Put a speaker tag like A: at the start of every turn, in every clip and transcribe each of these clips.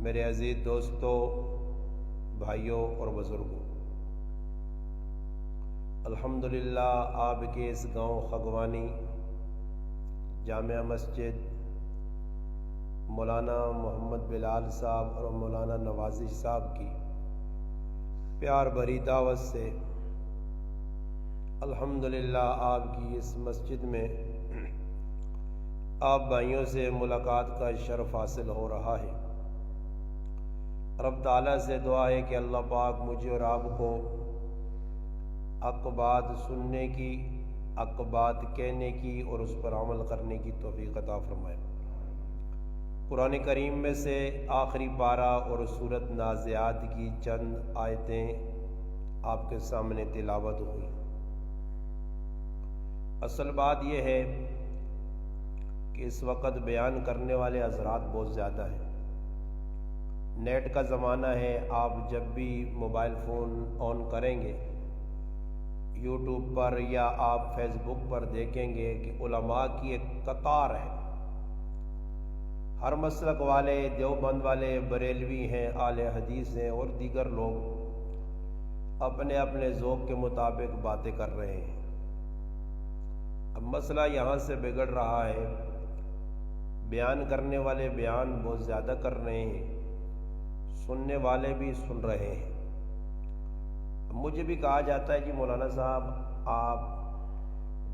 A: میرے عزیز دوستوں، بھائیوں اور بزرگوں، الحمدللہ آپ کے اس گاؤں خگوانی جامع مسجد مولانا محمد بلال صاحب اور مولانا نوازش صاحب کی پیار بھری دعوت سے الحمدللہ آپ کی اس مسجد میں آپ بھائیوں سے ملاقات کا شرف حاصل ہو رہا ہے۔ رب تعالیٰ سے دعا ہے کہ اللہ پاک مجھے اور آپ کو حق بات سننے کی، حق بات کہنے کی اور اس پر عمل کرنے کی توفیق عطا فرمائے۔ قرآن کریم میں سے آخری پارہ اور سورۃ نازعات کی چند آیتیں آپ کے سامنے تلاوت ہوئی۔ اصل بات یہ ہے کہ اس وقت بیان کرنے والے حضرات بہت زیادہ ہیں۔ نیٹ کا زمانہ ہے، آپ جب بھی موبائل فون آن کریں گے، یوٹیوب پر یا آپ فیس بک پر دیکھیں گے کہ علماء کی ایک قطار ہے۔ ہر مسلک والے، دیوبند والے، بریلوی ہیں، اہل حدیث ہیں اور دیگر لوگ اپنے اپنے ذوق کے مطابق باتیں کر رہے ہیں۔ اب مسئلہ یہاں سے بگڑ رہا ہے، بیان کرنے والے بیان بہت زیادہ کر رہے ہیں، سننے والے بھی سن رہے ہیں۔ مجھے بھی کہا جاتا ہے کہ مولانا صاحب آپ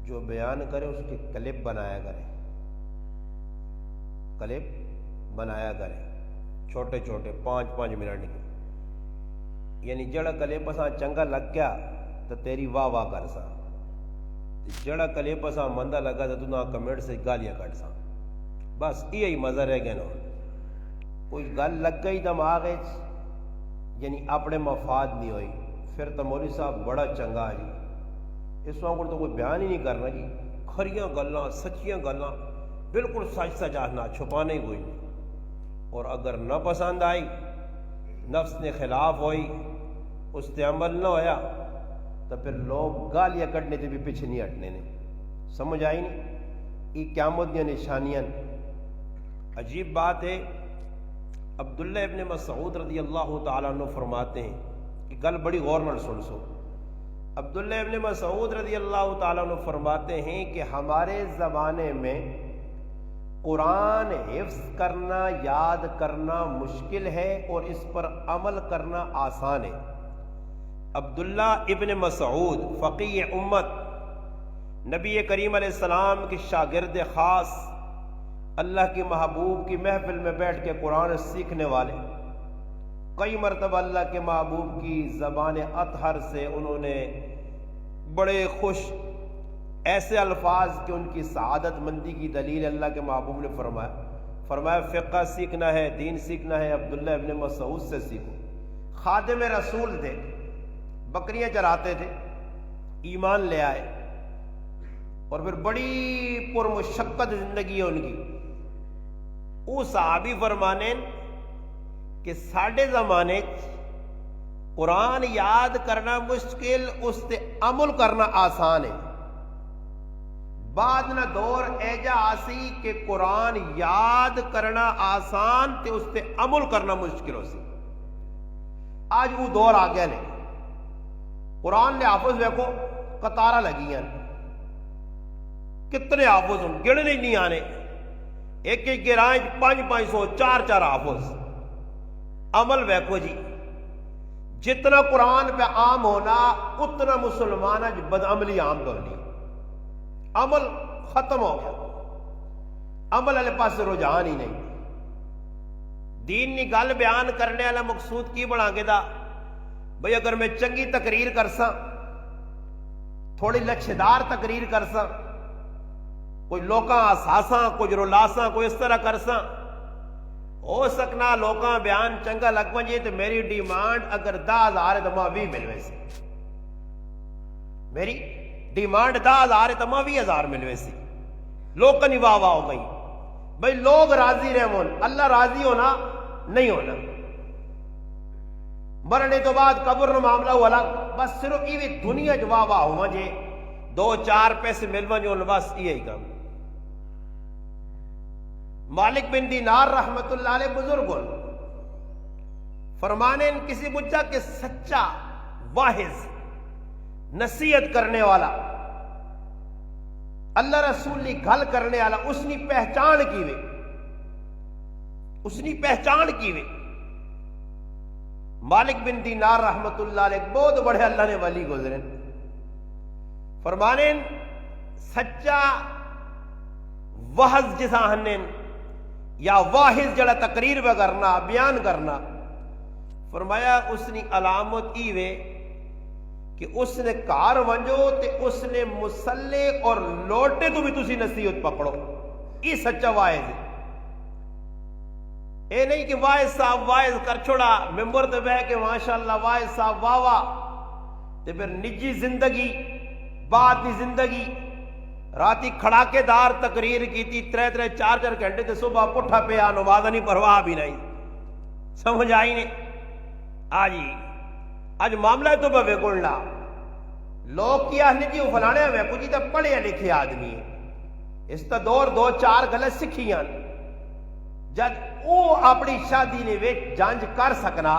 A: جو بیان کریں اس کے کلپ بنایا کریں، کلپ بنایا کریں چھوٹے چھوٹے 5-5 منٹ کے، یعنی جڑا کلپ اساں چنگا لگ گیا تو تیری واہ واہ کر سا، جڑا کلپ اساں مندہ لگا تو نہ کمنٹ سے گالیاں کٹ سا، بس یہی مزہ رہ گیا نا۔ کوئی گل لگ گئی دماغ یعنی اپنے مفاد نہیں ہوئی، پھر تو مولوی صاحب بڑا چنگا جی، اس وقت تو کوئی بیان ہی نہیں کرنا جی، کھریاں گلاں سچیاں گلاں بالکل سچ سچانا، چھپانے کوئی نہیں۔ اور اگر نہ پسند آئی، نفس نے خلاف ہوئی، اس سے عمل نہ ہویا تو پھر لوگ گالیاں کٹنے سے بھی پیچھے نہیں ہٹنے نے۔ سمجھ آئی نہیں؟ یہ قیامت کی نشانیاں۔ عجیب بات ہے، عبداللہ ابن مسعود رضی اللہ تعالیٰ عنہ فرماتے ہیں کہ گل بڑی غور نال سن سو۔ عبداللہ ابن مسعود رضی اللہ تعالیٰ عنہ فرماتے ہیں کہ ہمارے زمانے میں قرآن حفظ کرنا، یاد کرنا مشکل ہے اور اس پر عمل کرنا آسان ہے۔ عبداللہ ابن مسعود فقیہ امت، نبی کریم علیہ السلام کے شاگرد خاص، اللہ کے محبوب کی محفل میں بیٹھ کے قرآن سیکھنے والے، کئی مرتبہ اللہ کے محبوب کی زبان اطہر سے انہوں نے بڑے خوش ایسے الفاظ کہ ان کی سعادت مندی کی دلیل اللہ کے محبوب نے فرمایا فقہ سیکھنا ہے، دین سیکھنا ہے، عبداللہ ابن مسعود سے سیکھو۔ خادم رسول تھے، بکریاں چراتے تھے، ایمان لے آئے اور پھر بڑی پرمشقت زندگی ہے ان کی۔ وہ صحابی فرمانے کہ ساڈے زمانے قرآن یاد کرنا مشکل، اس سے عمل کرنا آسان ہے۔ بعد نہ دور ایجا آسی کہ قرآن یاد کرنا آسان تے اس سے عمل کرنا مشکل ہو سی۔ آج وہ دور آ گیا نے، قرآن نے حافظ دیکھو قطارہ لگی ہیں، کتنے حافظ ہوں گڑنے نہیں آنے، ایک ایک گرائیں 500-500 4-4 حافظ۔ عمل ویکو جی، جتنا قرآن پہ عام ہونا اتنا مسلمان اج بدعملی عام کرنی، عمل ختم ہو گیا، عمل والے پاس رجحان ہی نہیں۔ دین نی گل بیان کرنے والا مقصود کی بنا کے دا بھئی اگر میں چنگی تقریر کرساں، تھوڑی لچھدار تقریر کرساں، کوئی لوکاں آساساں، کوئی رولاساں، کوئی اس طرح کرساں، ہو سکنا لوکاں بیان چنگا لگ ونجے تو میری ڈیمانڈ اگر 10,000 ہے تو ماں 20 ملوے سی، میری ڈیمانڈ 10,000 ہے تو ماں 20,000 ملوے سی۔ لوگ نہیں واہ واہ ہو گئی، بھئی لوگ راضی رہون، اللہ راضی ہونا نہیں ہونا۔ مرنے تو بعد قبر نو معاملہ ہوا الگ، بس صرف یہ دنیا جو واہ واہ ہوا جے 2-4 پیسے ملو جو بس یہی کام۔ مالک بن دینار رحمت اللہ علیہ بزرگ، فرمانے کسی بچہ کے سچا واحد نصیحت کرنے والا اللہ رسول نے گل کرنے والا اس نے پہچان کی مالک بن دینار رحمت اللہ علیہ بہت بڑے اللہ نے ولی گزرے فرمانے سچا وحظ جسا ہنن یا واحد جڑا تقریر پہ کرنا بیان کرنا فرمایا اس نے علامت ایوے کہ اس نے کار ونجو تے اس نے مسلے اور لوٹے تو بھی تسی نصیحت پکڑو یہ سچا واحد ہے اے نہیں کہ واحد صاحب واحد کر چھوڑا ممبر تے بہ کے ماشاءاللہ واحد صاحب واہ واہ تے پھر نجی زندگی بعد دی زندگی راتی کھڑاکے دار تقریر کی تھی 3-4 گھنٹے تے صبح پٹھا پہ نماز نہیں پرواہ بھی نہیں سمجھ آئی نہیں آج معاملہ تو بے گلنا لوگ کیا نجی فلانے میں کچھ تو پڑھے لکھے آدمی ہے اس تا دور 2-4 غلط سکھیاں جد او اپنی شادی نے وچ جانج کر سکنا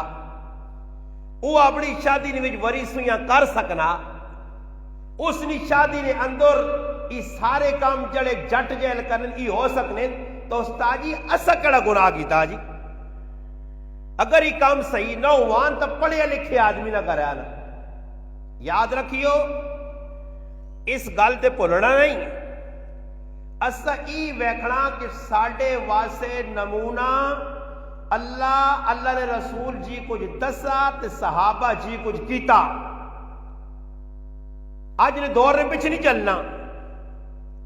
A: او اپنی شادی نے وچ وریسیاں کر سکنا اس نے شادی نے اندر یہ سارے کام جڑے جٹ جیل کرن ای ہو سکنے تو استاد جی اسا کڑا گناہ کیتا جی اگر یہ کام صحیح نہ ہوان تو پڑھے لکھے آدمی نہ کرے نا یاد رکھیو اس گل تے بھولنا نہیں اسا ای ویکھنا کہ ساڈے واسطے نمونہ اللہ نے رسول جی کچھ دسا تے صحابہ جی کچھ کیتا اج نے دور میں پیچھے نہیں چلنا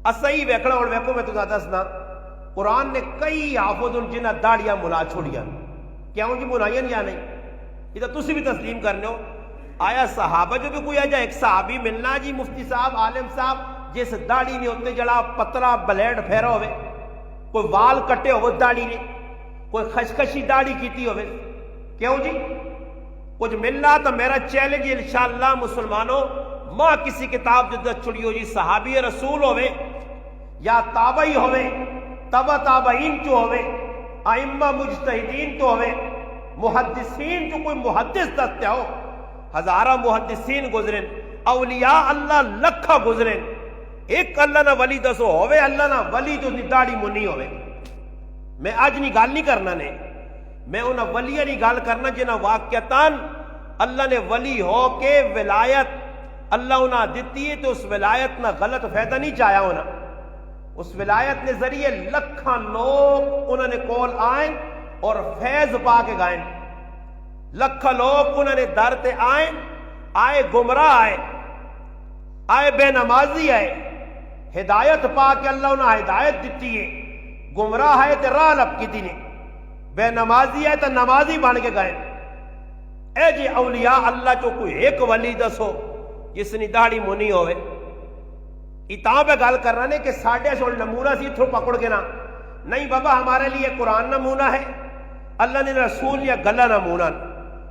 A: اسا ہی ویکھنا اور ویکھو میں تساں دسنا قرآن نے کئی حافظ جنہ داڑیاں ملا چھوڑیاں کیوں جی منائیاں یا نہیں یہ تو تسی بھی تسلیم کرنے ہو آیا صحابہ جو بھی کوئی آجا ایک صحابی ملنا جی مفتی صاحب عالم صاحب جس داڑی نہیں ہوتے جڑا پتلا بلیڈ پھیرا ہوئے کوئی وال کٹے ہوئے داڑی نے کوئی خشخشی داڑی کیتی ہوئے کیوں جی کچھ ملنا تو میرا چیلنج انشاءاللہ مسلمانوں ماں کسی کتاب جدت چھڑی ہو جی صحابی رسول ہوئے یا تابعی ہوئے تبا تابعین چو ہوئے ائمہ مجتہدین تو ہوئے محدثین جو کوئی محدث دستے ہو ہزارہ محدثین گزرین اولیاء اللہ لکھا گزرین ایک اللہ نہ ولی دسو ہوئے اللہ نہ ولی تو داڑی منی ہوئے میں آج نہیں گال نہیں کرنا نے میں انہاں ولیہ نہیں گال کرنا جنہاں واقعتاً اللہ نے ولی ہو کے ولایت اللہ انہاں دیتی ہے تو اس ولایت نہ غلط فائدہ نہیں چاہیا ہونا اس ولایت نے ذریعے لکھاں لوگ انہوں نے کول آئیں اور فیض پا کے گائیں لکھاں لوگ انہوں نے در تے آئے گمراہ آئے بے نمازی آئے ہدایت پا کے اللہ انہوں نے ہدایت دیتی ہے گمراہ آئے تے راہ لب کی دینے بے نمازی آئے تے نمازی بن کے گائیں اے جی اولیاء اللہ جو کوئی ایک ولی دسو جس نے داڑھی منی ہوئے اتاں پہ گل کرنا نے کہ ساڑھے سوڑ نمونہ سی تھو پکڑ کے نا نہیں بابا ہمارے لیے قرآن نمونہ ہے اللہ نے رسول یا گلہ نمونہ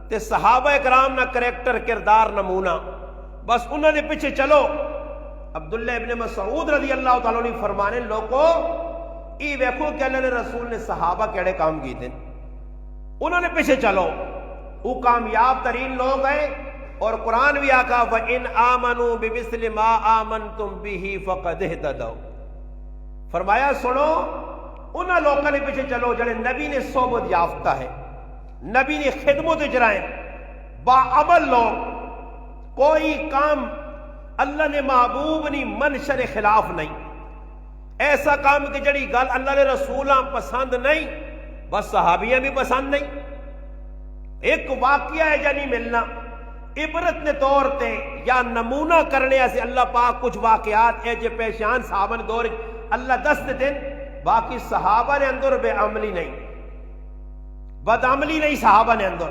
A: تے صحابہ اکرام نہ کریکٹر کردار نمونہ بس انہوں نے پیچھے چلو عبداللہ ابن مسعود رضی اللہ تعالیٰ نے فرمانے لوگوں ای ویکھو کہ اللہ نے رسول نے صحابہ کیڑے کام کی تھے انہوں نے پیچھے چلو وہ کامیاب ترین لوگ ہیں اور قرآن بھی آکھا وَإِنْ آمَنُوا بِمِثْلِ مَا آمَنْتُمْ بِهِ فَقَدْ اهْتَدَوْا فرمایا سنو انہاں لوگوں نے پیچھے چلو جڑے نبی نے صحبت یافتہ ہے نبی نے خدمت اجرائیں باعمل لوگ کوئی کام اللہ نے محبوب نہیں منشر خلاف نہیں ایسا کام کہ جڑی گل اللہ نے رسولاں پسند نہیں بس صحابیاں بھی پسند نہیں ایک واقعہ ہے جانی ملنا عبرت نے طور تے یا نمونہ کرنے سے اللہ پاک کچھ واقعات ہے جو پیشان صحابہ نے دور اللہ دست دن باقی صحابہ نے اندر بے عملی نہیں بد عملی نہیں صحابہ نے اندر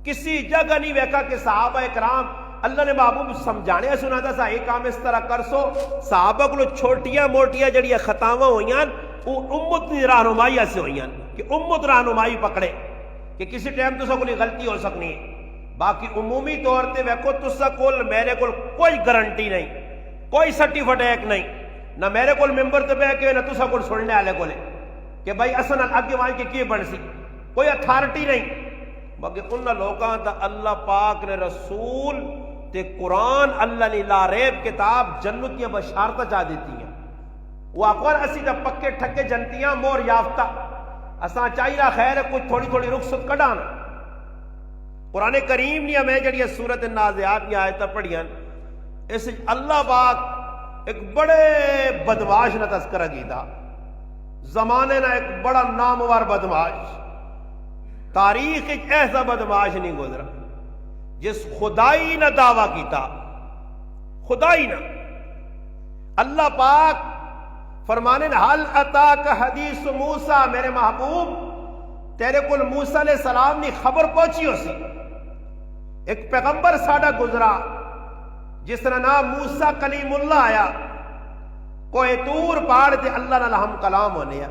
A: کسی جگہ نہیں ویکا کہ صحابہ اکرام اللہ نے محبوب سمجھانے سنا تھا ایک کام اس طرح کر سو صحابہ کو چھوٹیاں موٹیاں جڑیاں خطاواں ہوئیاں وہ امت کی رہنمائی سے ہوئیاں کہ امت رہنمائی پکڑے کہ کسی ٹائم تو سب کو غلطی ہو سکنی ہے باقی عمومی طور تے ویکھو تسا کول میرے کول کوئی گارنٹی نہیں کوئی سرٹیفکیٹ نہیں نہ میرے کول ممبر تے بیٹھ کے نہ تسا کول سننے والے کول کہ بھائی اساں اگے وان کے کی بن سی کوئی اتھارٹی نہیں مگر ان لوگاں دا اللہ پاک نے رسول تے قرآن اللہ نے لا ریب کتاب جنتیاں بشارتہ چاہ دیتی ہیں. وہ اکوان اسی دا پکے ٹھکے جنتیاں مور یافتہ اساں چاہیے خیر کچھ تھوڑی تھوڑی رخصت کڈانا. قرآن کریم نے ہمیں جڑی سورت النازعات کی آیتیں پڑھیاں اس اللہ پاک ایک بڑے بدماش نہ تذکرہ کیتا. زمانے نہ ایک بڑا نامور بدماش, تاریخ ایک ایسا بدماش نہیں گزرا جس خدائی نہ دعویٰ کیتا. خدائی نہ اللہ پاک فرمانے حل اتاک حدیث موسیٰ, میرے محبوب تیرے کل موسیٰ علیہ السلام نے خبر پہنچی ہو سی. ایک پیغمبر ساڑا گزرا جس نے نام موسیٰ کلیم اللہ آیا, کوئی طور پہاڑ تے اللہ نہ ہم کلام ہونے.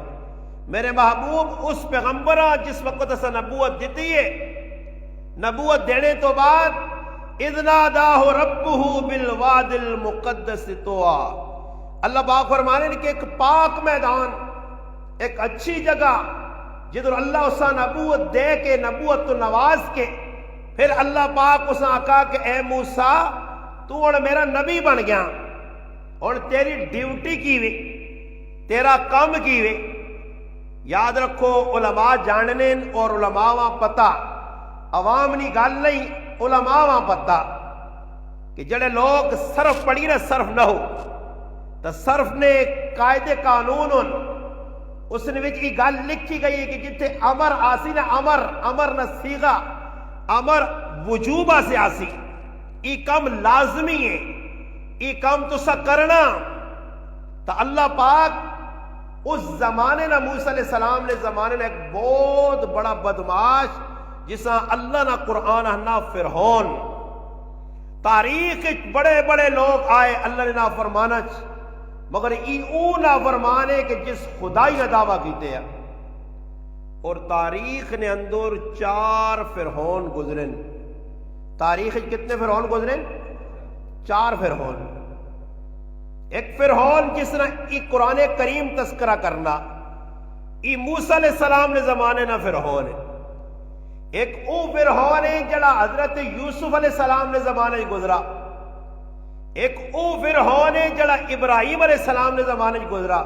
A: میرے محبوب اس پیغمبرہ جس وقت اسا نبوت دیتی ہے, نبوت دینے تو بعد اذ ناداہ ربہ بالواد المقدس طویٰ, اللہ پاک فرمانے کہ ایک پاک میدان, ایک اچھی جگہ جدھر اللہ اسا نبوت دے کے نبوت تو نواز کے پھر اللہ پاک اسا آقا کہ اے موسیٰ تو اور میرا نبی بن گیا اور تیری ڈیوٹی کی وے, تیرا کام کی وے. یاد رکھو علماء جاننے اور علماء وہاں پتہ, عوام نہیں گال نہیں, علماء وہاں پتہ کہ جڑے لوگ صرف پڑھی نہ صرف نہ ہو تو صرف نے قائد قانون اس نے وچ یہ گل لکھی گئی ہے کہ جتھے امر آسی نہ امر نہ سیغا, امر وجوبہ سے آسی, یہ کام لازمی ہے, یہ کام تو سا کرنا. تو اللہ پاک اس زمانے نہ موسیٰ علیہ السلام نے زمانے نہ ایک بہت بڑا بدماش جسا اللہ نہ قرآن نہ فرعون, تاریخ بڑے بڑے لوگ آئے اللہ نے نہ فرمانا مگر او نہ فرمانے کہ جس خدائی نہ دعویٰ کیتے ہیں. اور تاریخ نے اندر 4 فرعون گزرن. تاریخ کتنے فرعون گزرن؟ 4 فرعون. ایک فرعون جس نے ای قرآن کریم تذکرہ کرنا, ای موسیٰ علیہ السلام نے زمانے نہ فرعون ہے. ایک او فرعون ہے جڑا حضرت یوسف علیہ السلام نے زمانے گزرا. ایک او فرعون ہے جڑا ابراہیم علیہ السلام نے زمانے گزرا.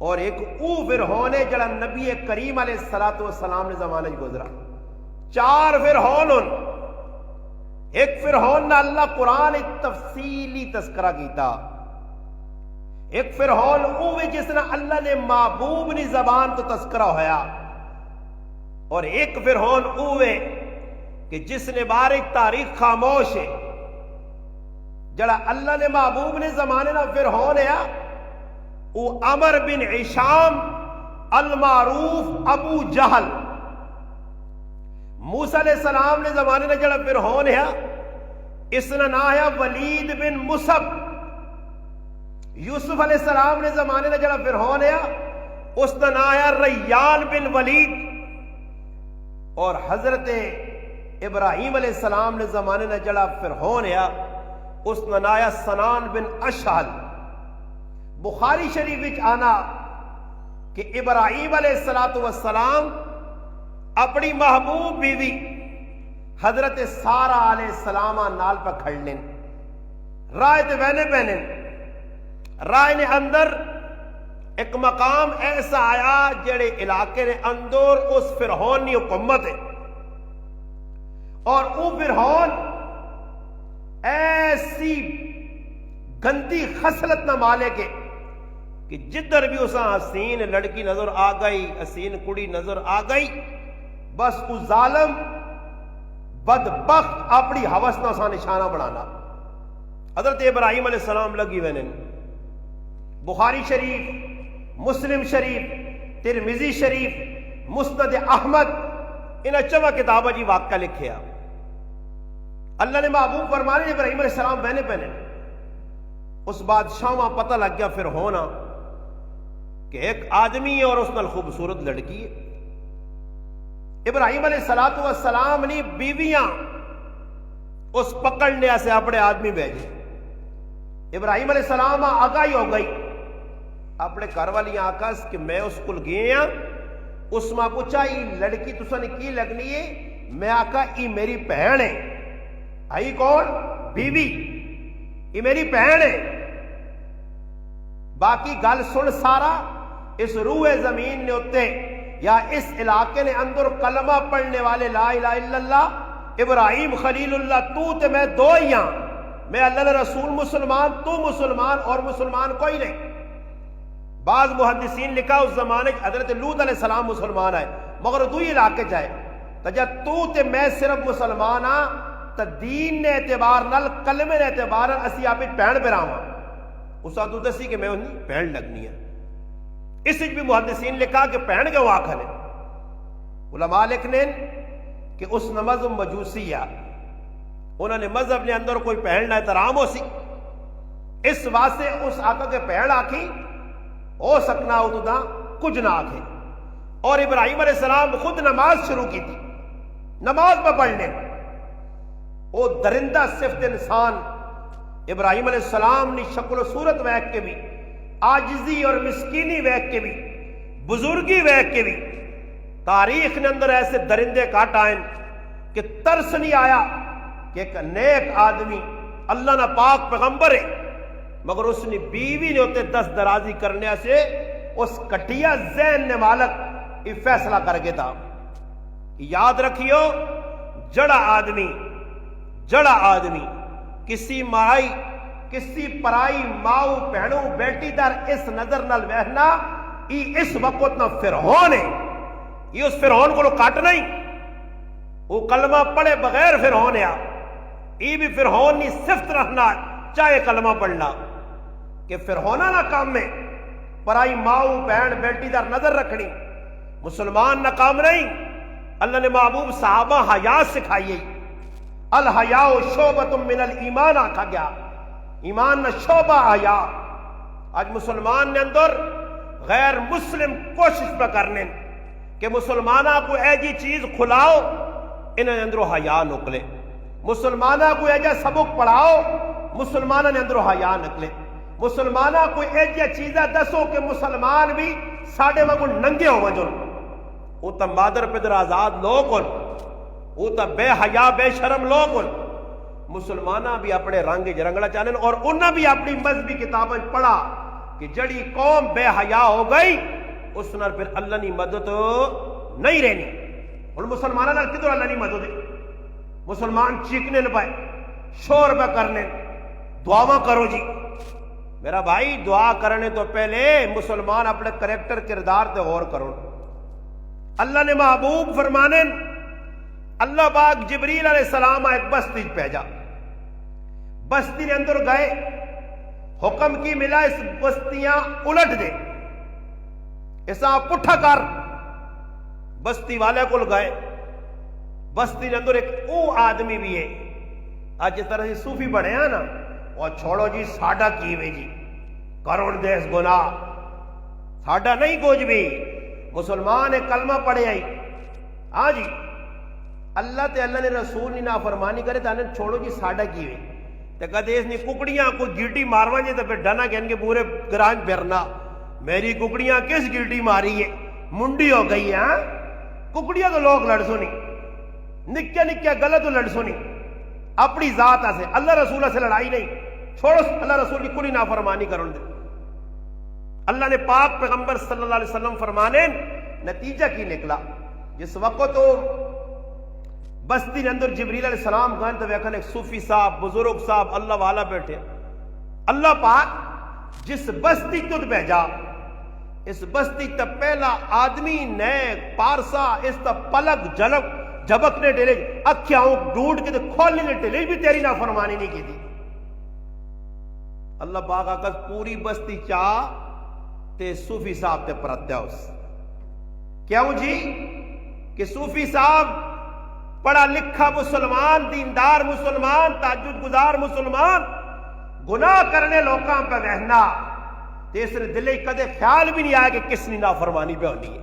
A: اور ایک او فرعون ہے جڑا نبی کریم علیہ السلام نے زمانے گزرا. 4 فرعون. ایک فرعون نہ اللہ قرآن تفصیلی تذکرہ کیتا. ایک فرعون اوے جس نے اللہ نے محبوب نی زبان تو تذکرہ ہویا. اور ایک فرعون اوے کہ جس نے بارے تاریخ خاموش ہے, جڑا اللہ نے محبوب نے زمانے نہ فرعون ہے او عمر بن ہشام المعروف ابو جہل. موسیٰ علیہ السلام نے زمانے نہ جڑا فرعون ہے اس نے نام ہے ولید بن مصعب. یوسف علیہ السلام نے زمانے نہ جڑا فرعون ہے اس کا نام ہے ریان بن ولید. اور حضرت ابراہیم علیہ السلام نے زمانے نہ جڑا فرعون ہے اس کا نام ہے سنان بن اشہل. بخاری شریف وچ آنا کہ ابراہیم علیہ السلام اپنی محبوب بیوی حضرت سارہ علیہ السلام نال پہ کھڑنے, رائے تے بہنے بہنے رائے نے اندر ایک مقام ایسا آیا جڑے علاقے نے اندر اس فرعون کی حکومت ہے. اور وہ فرعون ایسی گندی خصلت نہ مالے کے کہ جدھر بھی اسا حسین لڑکی نظر آ گئی, حسین کڑی نظر آ گئی, بس اس ظالم بدبخت اپنی حوث نہ اسا نشانہ بنانا. حضرت ابراہیم علیہ السلام لگی وینے. بخاری شریف, مسلم شریف, ترمذی شریف, مسند احمد ان چما کتابہ جی واقعہ لکھیا. اللہ نے محبوب فرمانے ابراہیم علیہ السلام بہنے پہنے. اس بادشاہ وہاں پتہ لگ گیا پھر ہونا کہ ایک آدمی ہے اور اس نال خوبصورت لڑکی ہے. ابراہیم علیہ السلام نے بیویاں اس پکڑنے سے اپنے آدمی بھیجے. ابراہیم علیہ السلام آگاہی ہو گئی اپنے گھر والی آکاس کہ میں اس کو گئے ہاں, اس ماں پوچھا یہ لڑکی تسا نے کی لگنی ہے میں آقا ای میری بہن ہے. آئی کون؟ بیوی. ای میری بہن ہے. باقی گل سن سارا. اس روح زمین نے اتے یا اس علاقے نے اندر کلمہ پڑھنے والے لا الہ الا اللہ ابراہیم خلیل اللہ تو تے میں دو ہی ہاں. میں اللہ نے رسول مسلمان، تو مسلمان، اور مسلمان کوئی نہیں. بعض محدثین لکھا اس زمانے حضرت لوط علیہ السلام مسلمان آئے مگر دو ہی علاقے جائے تو جب تو تے میں صرف مسلمان ہاں تو دین نے اعتبار نال کلمے نے اعتبار نال اسی آپ بہن براواں. اس تو دسی کہ میں انہی بہن لگنی ہے. اس بھی محدثین لکھا کہ بہن کیوں آکھن ہے. علماء لکھنے کہ اس مذہب مجوسی ہے، انہوں نے مذہب نے اندر کوئی بہن نہ احترام ہو سی، اس واسطے اس آقا کے بہن آکھی ہو سکنا اتنا کچھ نہ آکھے. اور ابراہیم علیہ السلام خود نماز شروع کی تھی، نماز پہ پڑھنے وہ درندہ صفت انسان ابراہیم علیہ السلام نے شکل و صورت ویکھ کے بھی، عاجزی اور مسکینی ویکھ کے بھی، بزرگی ویکھ کے بھی. تاریخ نے اندر ایسے درندے کاٹ آئیں کہ ترس نہیں آیا کہ ایک نیک آدمی اللہ نہ پاک پیغمبر ہے مگر اس نے بیوی نے ہوتے دست درازی کرنے سے اس کٹیا ذہن نے مالک یہ فیصلہ کر کے تھا. یاد رکھیو جڑا آدمی کسی مائی کسی پرائی ماؤ بہنوں بیٹی در اس نظر نال وہنا یہ اس وقت نہ فرعون ہے. یہ اس فرعون کو کٹ نہیں، وہ کلمہ پڑھے بغیر فرعون ہے. یہ بھی فرعون نہیں صفت رکھنا چاہے کلمہ پڑھنا کہ فرعونہ نہ کام میں پرائی ماؤ بہن بیٹی در نظر رکھنی. مسلمان نہ کام نہیں. اللہ نے محبوب صحابہ حیا سکھائی. الحیاء شعبۃ من الایمان آکھا گیا، ایمان نہ شعبہ حیا. آج مسلمان نے اندر غیر مسلم کوشش پہ کرنے کہ مسلمانہ کو ایجی چیز کھلاؤ انہیں اندر حیا نکلے، مسلمانہ کو ایجا سبق پڑھاؤ مسلمانہ نے اندر حیا نکلے، مسلمانہ کو ایجا چیزیں دسو کہ مسلمان بھی ساڑھے وگو ننگے ہو وجن. وہ تا مادر پدر آزاد لوگ ہن، وہ تا بے حیا بے شرم لوگ ہن. مسلمانہ بھی اپنے رنگ رنگڑا چاہنے اور انہاں بھی اپنی مذہبی کتابیں پڑھا کہ جڑی قوم بے حیا ہو گئی اس نے پھر اللہ نے مدد نہیں رہنی. اور مسلمانہ نے کدھر اللہ نے مدد ہے؟ مسلمان چیکنے نہ پائے، شور پہ کرنے، دعاواں کرو جی. میرا بھائی دعا کرنے تو پہلے مسلمان اپنے کریکٹر کردار تے غور کرو. اللہ نے محبوب فرمانے اللہ پاک جبریل علیہ السلام ایک بستی بھیجا، بستی نے اندر گئے، حکم کی ملا اس بستیاں الٹ دے، ایسا پٹھا کر. بستی والے کو گئے، بستی نے اندر ایک او آدمی بھی ہے. آج جس طرح سے صوفی بڑھے ہیں نا، اور چھوڑو جی ساڈا کی وے جی کروڑ دیس گناہ ساڈا نہیں کچھ بھی. مسلمان ایک کلمہ پڑھے آئی ہاں جی اللہ تے اللہ نے رسول نے نافرمانی کرے تو انہیں چھوڑو جی ساڈا کی وے. تے کدے اس نے ککڑیاں کو گیٹی ماروا جے تو پھر ڈنا کہن کے پورے گرانج پھرنا میری ککڑیاں کس گیٹی ماری ہے، منڈی ہو گئی ہے. ہاں ککڑیاں تو لوگ لڑ سونی، نکیا نکیا غلط تو لڑ سونی اپنی ذات سے، اللہ رسول سے لڑائی نہیں. چھوڑو اللہ رسول کی کلی نافرمانی کرن دے. اللہ نے پاک پیغمبر صلی اللہ علیہ وسلم فرمانے نتیجہ کی نکلا. جس وقت تو بستی نے اندر جبریل علیہ السلام گئے تو ویکھن ایک صوفی صاحب بزرگ صاحب اللہ والا بیٹھے. اللہ پاک جس بستی تد بھیجا اس بستی تا پہلا آدمی نیک پارسا اس تا پلک جلک جھبکنے ٹیلے اکھیاں ڈھونڈ کے کھولنے ٹیلے بھی تیری نافرمانی نہیں کی تھی. اللہ پاک آقا پوری بستی چاہ تے صوفی صاحب تے پرتیا اس. کیوں جی کہ صوفی صاحب پڑھا لکھا مسلمان، دیندار مسلمان، تہجد گزار مسلمان، گناہ کرنے لوکاں پہ بہنا تے اس نے دلے کدے خیال بھی نہیں آیا کہ کس نے نافرمانی پہ ہونی ہے.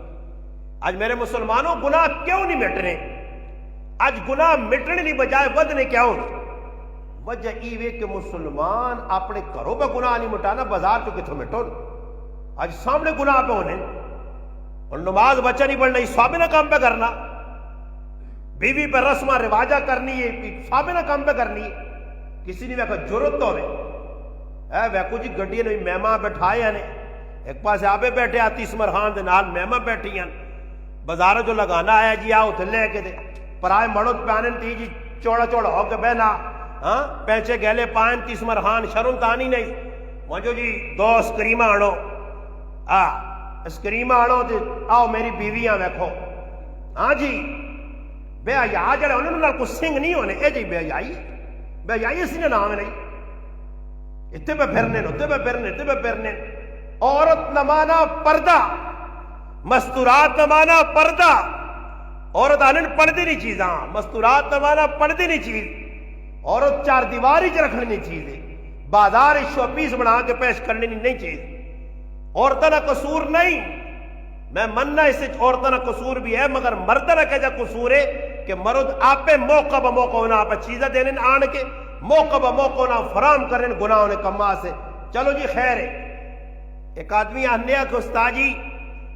A: آج میرے مسلمانوں گناہ کیوں نہیں مٹنے؟ آج گناہ مٹنے نہیں بجائے ودنے کیوں؟ وجہ یہ کہ مسلمان اپنے گھروں پہ گناہ نہیں مٹانا، بازار تو کتوں مٹو. آج سامنے گناہ پہ ہونے اور نماز بچہ نہیں پڑھنا، اس سوابے نہ کام پہ کرنا، بیوی پہ رسمہ رواجہ کرنی ہے، فامنہ کام پہ کرنی ہے. کسی نے ویکھا ضرورت تو ہوئے ویکھو جی گڈی نے مہمان بٹھائے ہیں، ایک پاس آپے بیٹھے آتی سمرحان دے نال مہمان بیٹھی ہیں، بازار جو لگانا آیا جی آؤ تھے لے کے دے پرائے مڑو پہنن تھی جی چوڑا چوڑا ہو کے بہنا پیچھے گیلے پائن تی سمرحان شرم تانی نہیں مجھو جی دو اسکریمہ آنو اسکریمہ آنو تے آؤ میری بیویاں ویکھو. ہاں جی بے حیا جڑے انہوں نے کو سنگ نہیں ہونے اے جی بے حیائی اسی نے نام نہیں اتنے پہ پھرنے اتنے پہ پھرنے اتنے پہ پھرنے. عورت نمانا پردہ، مستورات نمانا پردہ. عورت آنن پردے نہیں چیزاں، مستورات نمانا پردے نہیں چیز. عورت چار دیواری چ رکھنے نہیں چیز ہے، بازار شو پیس بنا کے پیش کرنے نہیں چیز. عورتوں کا قصور نہیں، میں مننا اس عورتوں کا قصور بھی ہے، مگر مردوں کا کیا قصور ہے کہ مرد آپ موقع بہ موقع انہیں آپ چیزیں دینے آن کے موقع بہ موقع انہیں فراہم کرنے گناہ انہیں کما سے. چلو جی خیر ہے. ایک آدمی آنے کہ استاد جی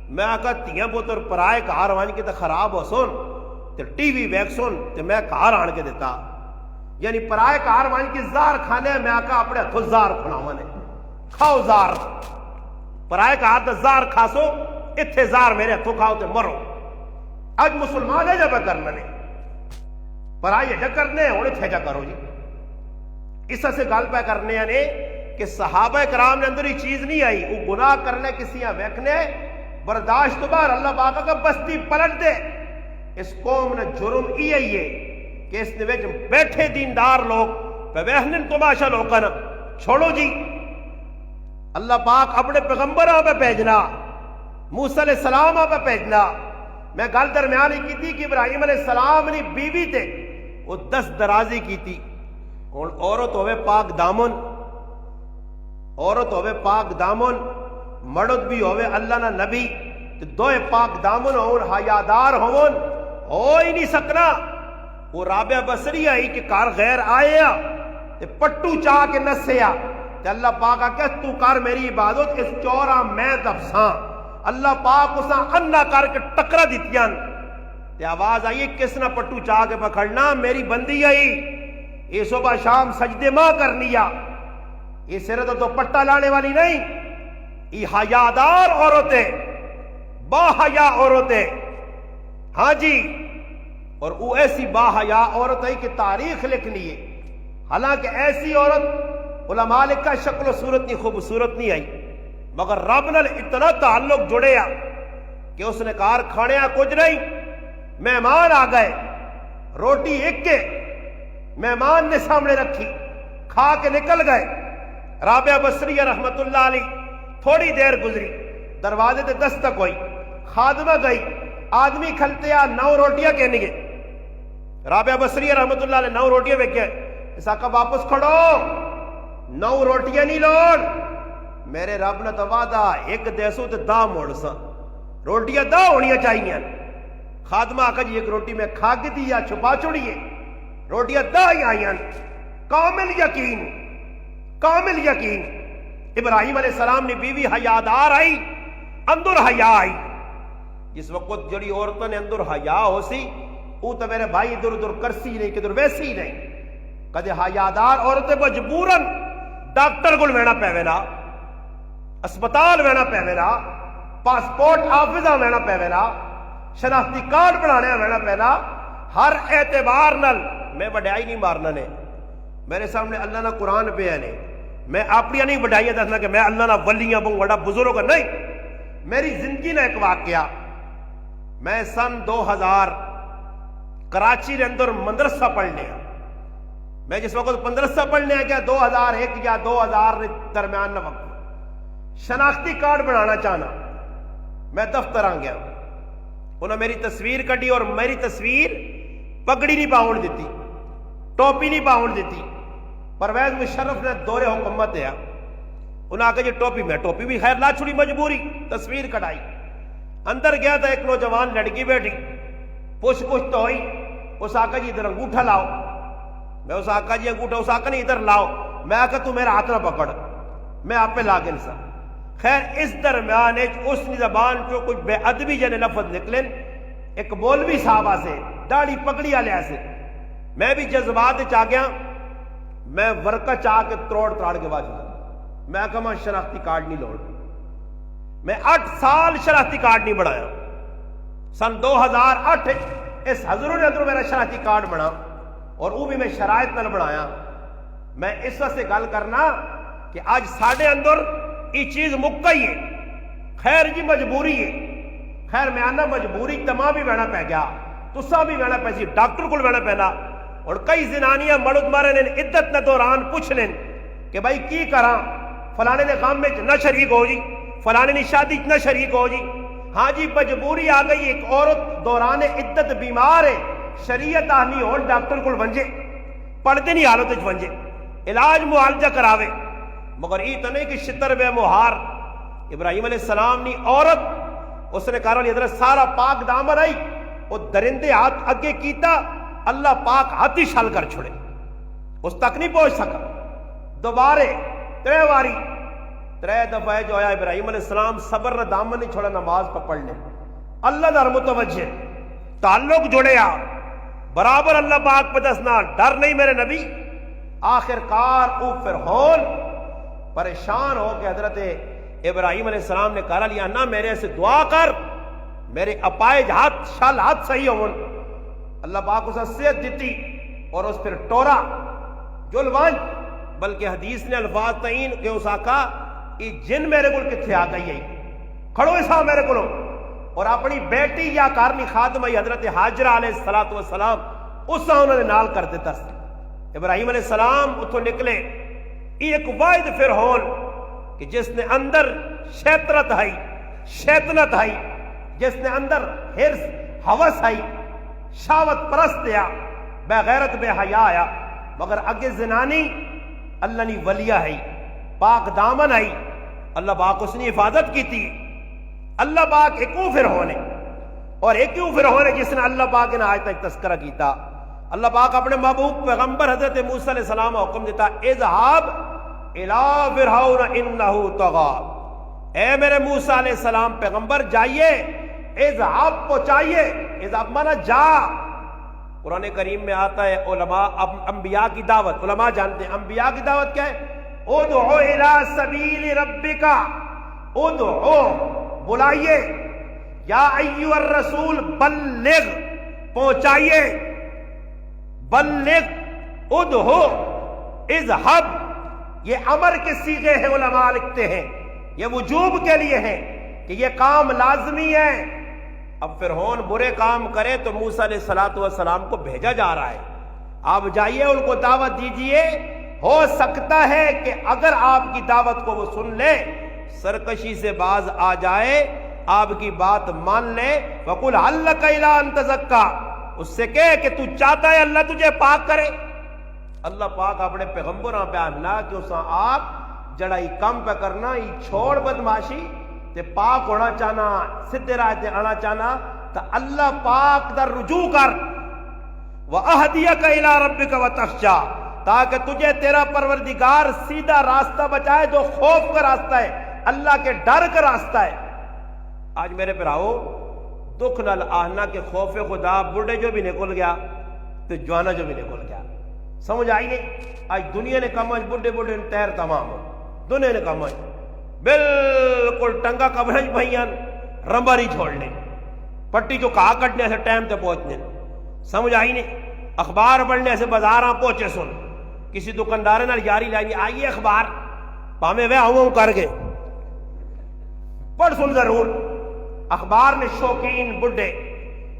A: میں آکا تیاں پوتر پرائے کار وان کے تے خراب ہو سن تے ٹی وی ویک سن تے میں کار آن کے دیتا، یعنی پرائے کار وان کی زار کھانے میں آکا اپنے ہتھوں زار کھلاوانے کھاؤ زار پرائے کار تے زار کھاسو اتھے زار میرے ہتھوں کھاؤ تے مرو. اج مسلمان ہے جب کرنا نے پرائے جا کرنے ہونے تھے جا کرو جی. اس سے گل پہ کرنے نے کہ صحابہ کرام نے اندر ہی چیز نہیں آئی وہ گناہ کرنے کسی ویکھنے برداشت بار اللہ پاک کا بستی پلٹ دے. اس قوم نے جرم یہ ہے کہ اس نے بیٹھے دیندار لوگ پہ وہنن تماشا لوکن چھوڑو جی. اللہ پاک اپنے پیغمبراں پہ بھیجنا، موسیٰ علیہ السلام پہ بھیجنا. میں گل درمیان ہی کی تھی کہ ابراہیم علیہ السلام نے بیوی تے وہ 10 درازی کی تھی. اور عورت ہوئے پاک دامن، عورت ہوئے پاک دامن، مرد بھی ہوئے اللہ نہ نبی دوئے پاک دامن ہون حیادار ہون ہو ہی نہیں سکنا. وہ رابعہ بصری آئی کہ کار غیر آیا تے پٹو چاہ کے نسیا تے اللہ پاک کہ تو کار میری عبادت اس چورا میں دفساں. اللہ پاک اساں انا کر کے ٹکرا دیتیاں تے آواز آئی کس نہ پٹو چاہ کے پکڑنا میری بندی آئی یہ صبح شام سجدے ماں کرنیا. یہ سرے تو پٹا لانے والی نہیں، یہ حیادار عورتیں با حیا عورتیں. ہاں جی اور وہ ایسی با حیا عورت ہے کہ تاریخ لکھنی ہے. حالانکہ ایسی عورت علماء لکھا شکل و صورت نہیں خوبصورت نہیں آئی مگر رب نال اتنا تعلق جڑے کہ اس نے کار کھانے کچھ نہیں. مہمان آ گئے روٹی ایک کے مہمان نے سامنے رکھی کھا کے نکل گئے. رابعہ بصریہ رحمت اللہ علیہ تھوڑی دیر گزری دروازے تے دستک ہوئی خادمہ گئی آدمی کھلتے 9 روٹیاں کہنے گے. رابعہ بصریہ رحمت اللہ علیہ 9 روٹیاں ویکھے اس آقا واپس کھڑو 9 روٹیاں نہیں لوڑ میرے رب نے تو وعدہ ایک دیسو تے 10 موڑ سا روٹیاں 10 ہونیاں چاہیے. خادمہ آقا جی ایک روٹی میں کھا کے دی یا چھپا چھوڑیے روٹیاں 10 ہی آئیں. کامل یقین کامل یقین. ابراہیم علیہ السلام نے بیوی حیادار آئی اندر حیا آئی. جس وقت جڑی عورتوں نے اندر حیا ہو سی وہ تو میرے بھائی ادھر ادھر کرسی نہیں کدھر ویسی نہیں. کدے حیادار عورتیں مجبوراً ڈاکٹر کو وینا پیوینا اسپتال وینا پیوینا پاسپورٹ آفیساں وینا پیوینا شناختی کارڈ بنانے وینا پینا. ہر اعتبار نل میں وڈیائی نہیں مارنا نے میرے سامنے اللہ نہ قرآن پہ ہے نے میں اپنی نہیں وڈائیاں دسنا کہ میں اللہ نہ ولیاں بہوں بڑا بزرگ نہیں. میری زندگی نے ایک واقعہ میں سن 2000 کراچی کے اندر مدرسہ پڑھنے میں جس وقت مدرسہ پڑھنے گیا 2001 یا 2000 درمیان نہ وقت شناختی کارڈ بنانا چاہنا میں دفتر آ گیا انہوں میری تصویر کٹی اور میری تصویر پگڑی نہیں پاؤن دیتی ٹوپی نہیں پاؤن دیتی. پرویز مشرف نے دور حکومت ہے انہوں آکے جی ٹوپی میں ٹوپی بھی خیر لا چھوڑی مجبوری تصویر کٹائی. اندر گیا تھا ایک نوجوان لڑکی بیٹھی پوچھ تو ہوئی اس آقا جی ادھر انگوٹھا لاؤ. میں اس آقا جی انگوٹھا اس آقا نہیں ادھر لاؤ. میں آقا تو میرا ہاتھ نہ پکڑ میں آپ پہ لاگے نہیں سا. خیر اس درمیان اس زبان جو کچھ بے ادبی جنے لفظ نکلیں ایک مولوی صاحب سے داڑھی پگڑی والے سے میں بھی جذبات چ آ گیا میں ورکا چاہ کے تروڑ تراڑ کے بعد میں کہا شناختی کارڈ نہیں لوڑ میں 8 سال شناختی کارڈ نہیں بنایا سن 2008 اس حضور نے اندر میرا شناختی کارڈ بنا اور وہ بھی میں شرائط نال بنایا میں اس وقت سے گل کرنا کہ آج ساڑھے اندر یہ چیز مکہ ہی ہے خیر جی مجبوری ہے خیر میں آنا مجبوری تمام بھی بہنا پہ گیا تسا بھی بہنا پہ سی ڈاکٹر کو بہنا پہنا اور کئی زنانیاں مرد مارے نے عدت نہ دوران پوچھ لیں کہ بھائی کی کراں فلانے نے غم میں نہ شریک ہو جی فلانے نے شادی نہ شریک ہو جی ہاں جی مجبوری آ گئی ایک عورت دوران عدت بیمار ہے شریعت آنی ہو ڈاکٹر کو ونجے پڑھتے نہیں حالت ونجے علاج معالجہ کراوے مگر یہ تو نہیں کہ شتر بے مہار ابراہیم علیہ السلام نے عورت اس نے کہا حضرت سارا پاک دامن آئی وہ درندے ہاتھ اگے کیتا اللہ پاک ہاتھ ہی شل کر چھوڑے اس تک نہیں پہنچ سکا دوبارے 3 دفعہ جو آیا ابراہیم علیہ السلام صبر نہ دامن نہیں چھوڑا نماز پڑھنے اللہ در متوجہ تعلق جڑیا برابر اللہ پاک پہ دسنا ڈر نہیں میرے نبی آخر کار او فرعون پریشان ہو کہ حضرت ابراہیم علیہ السلام نے کہا لیا نہ میرے سے دعا کر میرے اپائج ہاتھ شال ہاتھ صحیح ہون اللہ پاک اسے صحت دیتی اور اس پھر ٹورا جلوان بلکہ حدیث نے الفاظ تعین کہ اس آقا یہ جن میرے کو کتھے آ گئی ہے کھڑو ایسا میرے کو اور اپنی بیٹی یا کارنی خادمہ حضرت حاجرہ علیہ السلام اس انہوں نے نال کر دیتا ابراہیم علیہ السلام اتھو نکلے یہ ایک واحد فرعون کہ جس نے اندر شیطنت ہے جس نے اندر حرص ہوس ہے شاوت پرست دیا بے غیرت بے حیا آیا مگر اگے زنانی اللہ نے ولیہ ہے پاک دامن ہے اللہ پاک اس نے حفاظت کی تھی اللہ پاک ایکوں فرعون ہے اور ایکوں فرعون ہے جس نے اللہ پاک نے آج تک تذکرہ کیتا اللہ پاک اپنے محبوب پیغمبر حضرت موسیٰ علیہ السلام کو حکم دیتا اذهب الى فرعون انه طغى اے میرے موسیٰ علیہ السلام پیغمبر جائیے اذهب پہنچائیے اذهب مانا جا قرآن کریم میں آتا ہے علماء انبیاء کی دعوت علماء جانتے ہیں انبیاء کی دعوت کیا ہے ادعو الى سبیل ربک ادعو بلائیے یا ایھا الرسول بلغ پہنچائیے بلغ ادعو اذهب یہ امر کے صیغے ہیں علماء لکھتے ہیں یہ وجوب کے لیے ہے کہ یہ کام لازمی ہے اب فرعون برے کام کرے تو موسیٰ علیہ السلام کو بھیجا جا رہا ہے آپ جائیے ان کو دعوت دیجئے ہو سکتا ہے کہ اگر آپ کی دعوت کو وہ سن لے سرکشی سے باز آ جائے آپ کی بات مان لے وَقُلْ هَلْ لَكَ إِلَىٰ أَن تَزَكَّىٰ اس سے کہے کہ تو چاہتا ہے اللہ تجھے پاک کرے اللہ پاک اپنے پیغمبراں پہ آنا کہ اساں آپ جڑائی کم پہ کرنا ہی چھوڑ بدماشی تے پاک ہونا چاہنا سدھے راہ تے آنا چاہنا تو اللہ پاک در رجوع کر وَأَهْدِيَكَ إِلَىٰ رَبِّكَ وَتَخْشَىٰ تاکہ تجھے تیرا پروردگار سیدھا راستہ بچائے جو خوف کا راستہ ہے اللہ کے ڈر کا راستہ ہے آج میرے پراؤ دکھ نال آہنا کے خوف خدا بڑھے جو بھی نکل گیا تو جوانا جو بھی نکل گیا سمجھ آئی نہیں آج دنیا نے کام بڑھے بڑھے تیر تمام ہو دنیا نے کام بالکل ٹنگا کبرج بھائیان رمبر ہی چھوڑ لیں پٹی جو کہا کٹنے سے ٹائم تے پہنچنے سمجھ آئی نہیں اخبار پڑھنے سے بازاراں پہنچے سن کسی دکاندار نال یاری لائنی آئیے اخبار پامے وہ آؤں کر گئے پڑھ سن ضرور اخبار نے شوقین بڑھے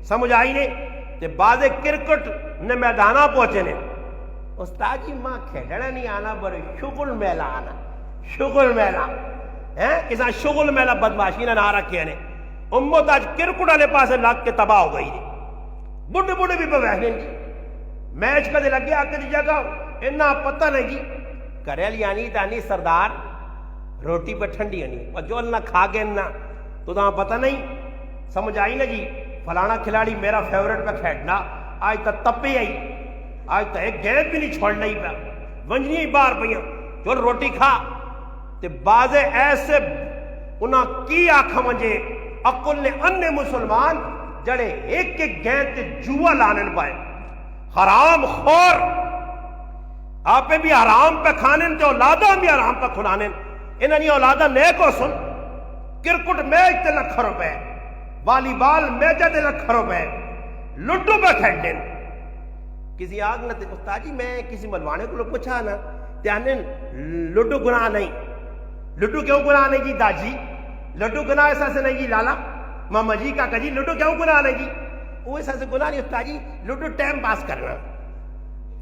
A: سمجھ آئی نہیں تے بازے کرکٹ نے میدانہ پہنچے نے استاد جی ماں کھیلنا نہیں آنا بڑے شغل میلہ آنا شغل میلہ کسا شغل میلہ بدماشی نہ رکھے نے امت آج کرکٹ والے پاسے لگ کے تباہ ہو گئی بڑھے بڑھے بھی بہنے میچ کدے لگے آ کے جگہ اتنا پتہ نہیں جی کریل یعنی تانی سردار روٹی پہ ٹھنڈی یعنی اور جو اللہ کھا گئے نا تو تمہیں پتہ نہیں سمجھ آئی نا جی فلانا کھلاڑی میرا فیورٹ پہ کھیلنا آج تک تپے آئی آج تک ایک گیند بھی نہیں چھوڑنا ہی پہ ونجنی ہی بار پہ جو روٹی کھا تے بازے ایسے انہاں کی آنکھا منجے اقل نے ان مسلمان جڑے ایک ایک گین تے جوا لانن پائے حرام خور آپ بھی حرام پہ کھانن تے اولاداں بھی حرام پہ کھلانن انہاں دی اولاداں نیک ہو سن کرکٹ میچ تے لکھ روپے والی بال میچ تے لکھ روپے لڈو پہ کھیلن کسی آگ نہ استاد جی میں کسی ملوانے کو پوچھا نا تیانن لڈو گناہ نہیں لڈو کیوں گناہ نہیں جی داجی لڈو گناہ ایسا سے نہیں جی لالا ماما جی کا جی لڈو کیوں گناہ نہیں جی وہ ایسا سے گناہ نہیں استاد جی لڈو ٹائم پاس کرنا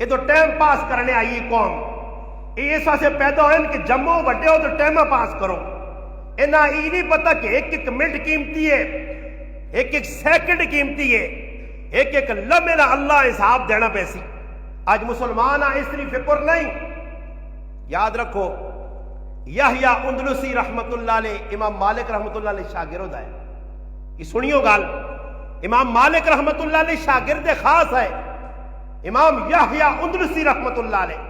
A: یہ تو ٹائم پاس کرنے آئی قوم یہ ایسا سے پیدا ہوئے کہ جمعوں بڑھے ہو تو ٹائم پاس کرو انہاں یہ نہیں پتا کہ ایک ایک منٹ قیمتی ہے ایک ایک سیکنڈ قیمتی ہے ایک ایک لمحے نہ اللہ حساب دینا پیسی آج مسلمان اس طرح فکر نہیں یاد رکھو یحییٰ اندلسی رحمت اللہ علیہ امام مالک رحمت اللہ علیہ شاگرد ہے یہ سنیو گال امام مالک رحمت اللہ علیہ شاگرد خاص ہے امام یحییٰ اندلسی رحمت اللہ علیہ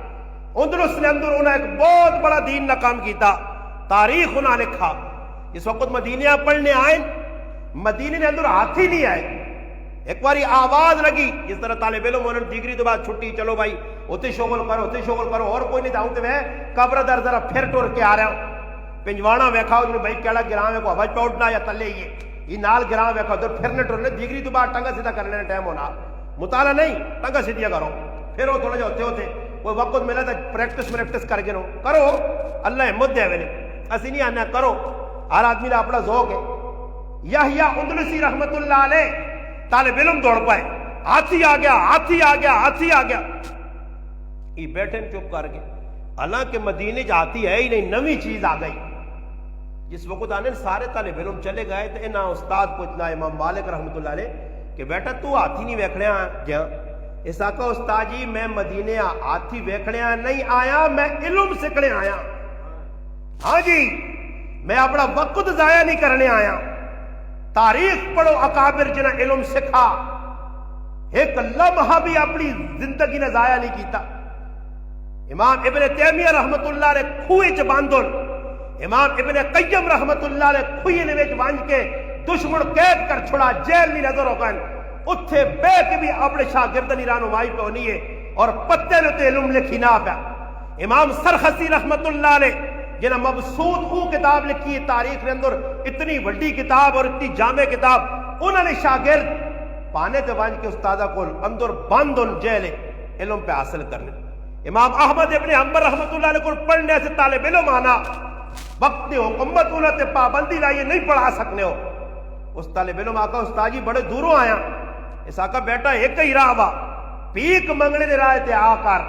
A: اندلس نے اندر انہیں ایک بہت بڑا دین نہ کام کیتا تاریخ انہوں نے لکھا اس وقت مدینہ پڑھنے آئے مدینے نے اندر ہاتھی نہیں آئے ایک باری آواز لگی جس طرح طالب علم انہوں نے ڈگری تو بعد چھٹی چلو بھائی ہوتے شغل کرو اور کوئی نہیں جاؤں تو میں قبر در ذرا پھر ٹور کے آ رہا ہوں پنجوانا ویکھا جو بھائی کیڑا گراں میں کو حوج پہ اٹھنا یا تلے یہ نال گراں ویکھا ادھر پھرنے ٹورنے ڈگری تو بعد ٹنگا سیدھا کرنے ٹائم ہونا مطالعہ نہیں ٹنگا سیدھا کرو پھر وہ تھوڑا جا ہوتے کوئی وقت ملا تو پریکٹس کر کے کرو اللہ ہمت دے ویلے اسی نہیں آنا کرو ہر آدمی نے اپنا ذوق ہے یحییٰ اندلسی رحمت اللہ علیہ طالب علم دوڑ پائے ہاتھی آ گیا یہ بیٹھے چپ کر کے حالانکہ مدینے جاتی ہے ہی نہیں نوی چیز آ گئی جس وقت آنے سارے طالب علم چلے گئے تو انہاں استاد کو اتنا امام مالک رحمت اللہ علیہ کہ بیٹا تو ہاتھی نہیں ویکھنے گیا اس آقا استاد جی میں مدینے ہاتھی ویکھنے نہیں آیا میں علم سکھنے آیا ہاں جی میں اپنا وقت ضائع نہیں کرنے آیا تاریخ پڑھو اکابر جنہیں علم سکھا ایک لمحہ بھی اپنی زندگی نے ضائع نہیں کیتا امام ابن تیمیہ رحمت اللہ علیہ کھوئے چ باندھن امام ابن قیم رحمت اللہ علیہ کھوئے نے وچ وانج کے دشمن قید کر چھڑا جیل نہیں نظر ہو گئے اتھے بے کے بھی اپنے شاگردنی رہنمائی پہ ہونی ہے اور پتے نے تے علم لکھی نہ پیا امام سرخسی رحمت اللہ علیہ جنہیں مبسوط او کتاب لکھی ہے تاریخ کے اندر اتنی بڑی کتاب اور اتنی جامع کتاب انہوں نے شاگرد پانے تے وانج کے استادہ کو اندر بند ان جیل علم پہ حاصل کرنے امام احمد ابن حنبل رحمت اللہ علیہ کو پڑھنے سے طالب علم آنا وقت نے حکومت انہوں نے پابندی لائیے نہیں پڑھا سکنے ہو اس طالب علم آقا استاد جی بڑے دوروں آیا اس آقا بیٹا ایک ہی راہ وا پیک منگنے دے رائے تے آ کر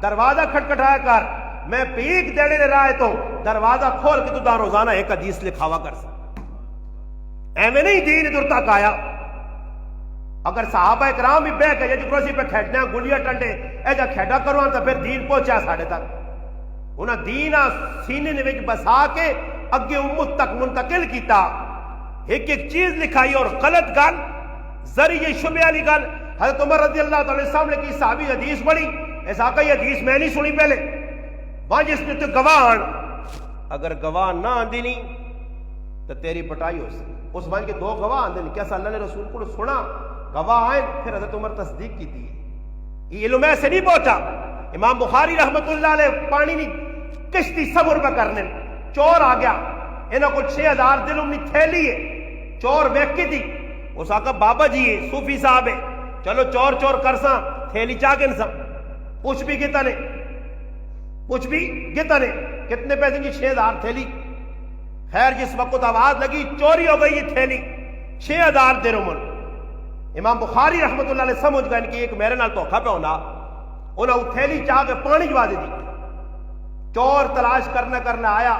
A: دروازہ کھٹکھٹایا کر میں پیک دینے دے رائے تو دروازہ کھول کے تو دا روزانہ ایک حدیث لکھاوا کر سکتا ایمیں نہیں دین ادھر تک آیا اگر صحابہ اکرام بھی بے گئے جو کروسی پہ کھیٹنے ہیں گلیاں ٹنڈے اے جا کھیٹا کروان تو پھر دین پہنچا ساڑھے تک انہاں دین سینے نے وچ بسا کے اگے امت تک منتقل کیتا ایک ایک چیز لکھائی اور غلط گل ذریعہ شبہ علی گل حضرت عمر رضی اللہ تعالی السلام نے کی صحابی حدیث پڑھی ایسا کہ یہ حدیث میں نہیں سنی پہلے وہاں جس نے تو گواہ آن اگر گواہ نہ آندی نہیں تو تیری پٹائی ہو سکتی اس وہاں کے دو گواہ آندے نہیں کیسا اللہ نے رسول کو سنا گواہ آئے پھر حضرت عمر تصدیق کی تھی یہ علم ایسے نہیں پہنچا امام بخاری رحمت اللہ علیہ پانی نہیں کشتی صبر پہ کرنے چور آ گیا انہوں کو 6000 دلوں نہیں تھیلی ہے چور ویکھی تھی اس آقا بابا جی ہے صوفی صاحب ہے چلو چور کرساں تھیلی چاگن سا پوچھ بھی گتا نے کتنے پیسے کی 6000 تھیلی خیر جس وقت آواز لگی چوری ہو گئی یہ تھیلی 6000 درہم امام بخاری رحمت اللہ علیہ سمجھ گئے کہ ایک میرے نال دھوکھا پہ ہونا انہوں تھیلی چاہ کے پانی جوا دی چور تلاش کرنا آیا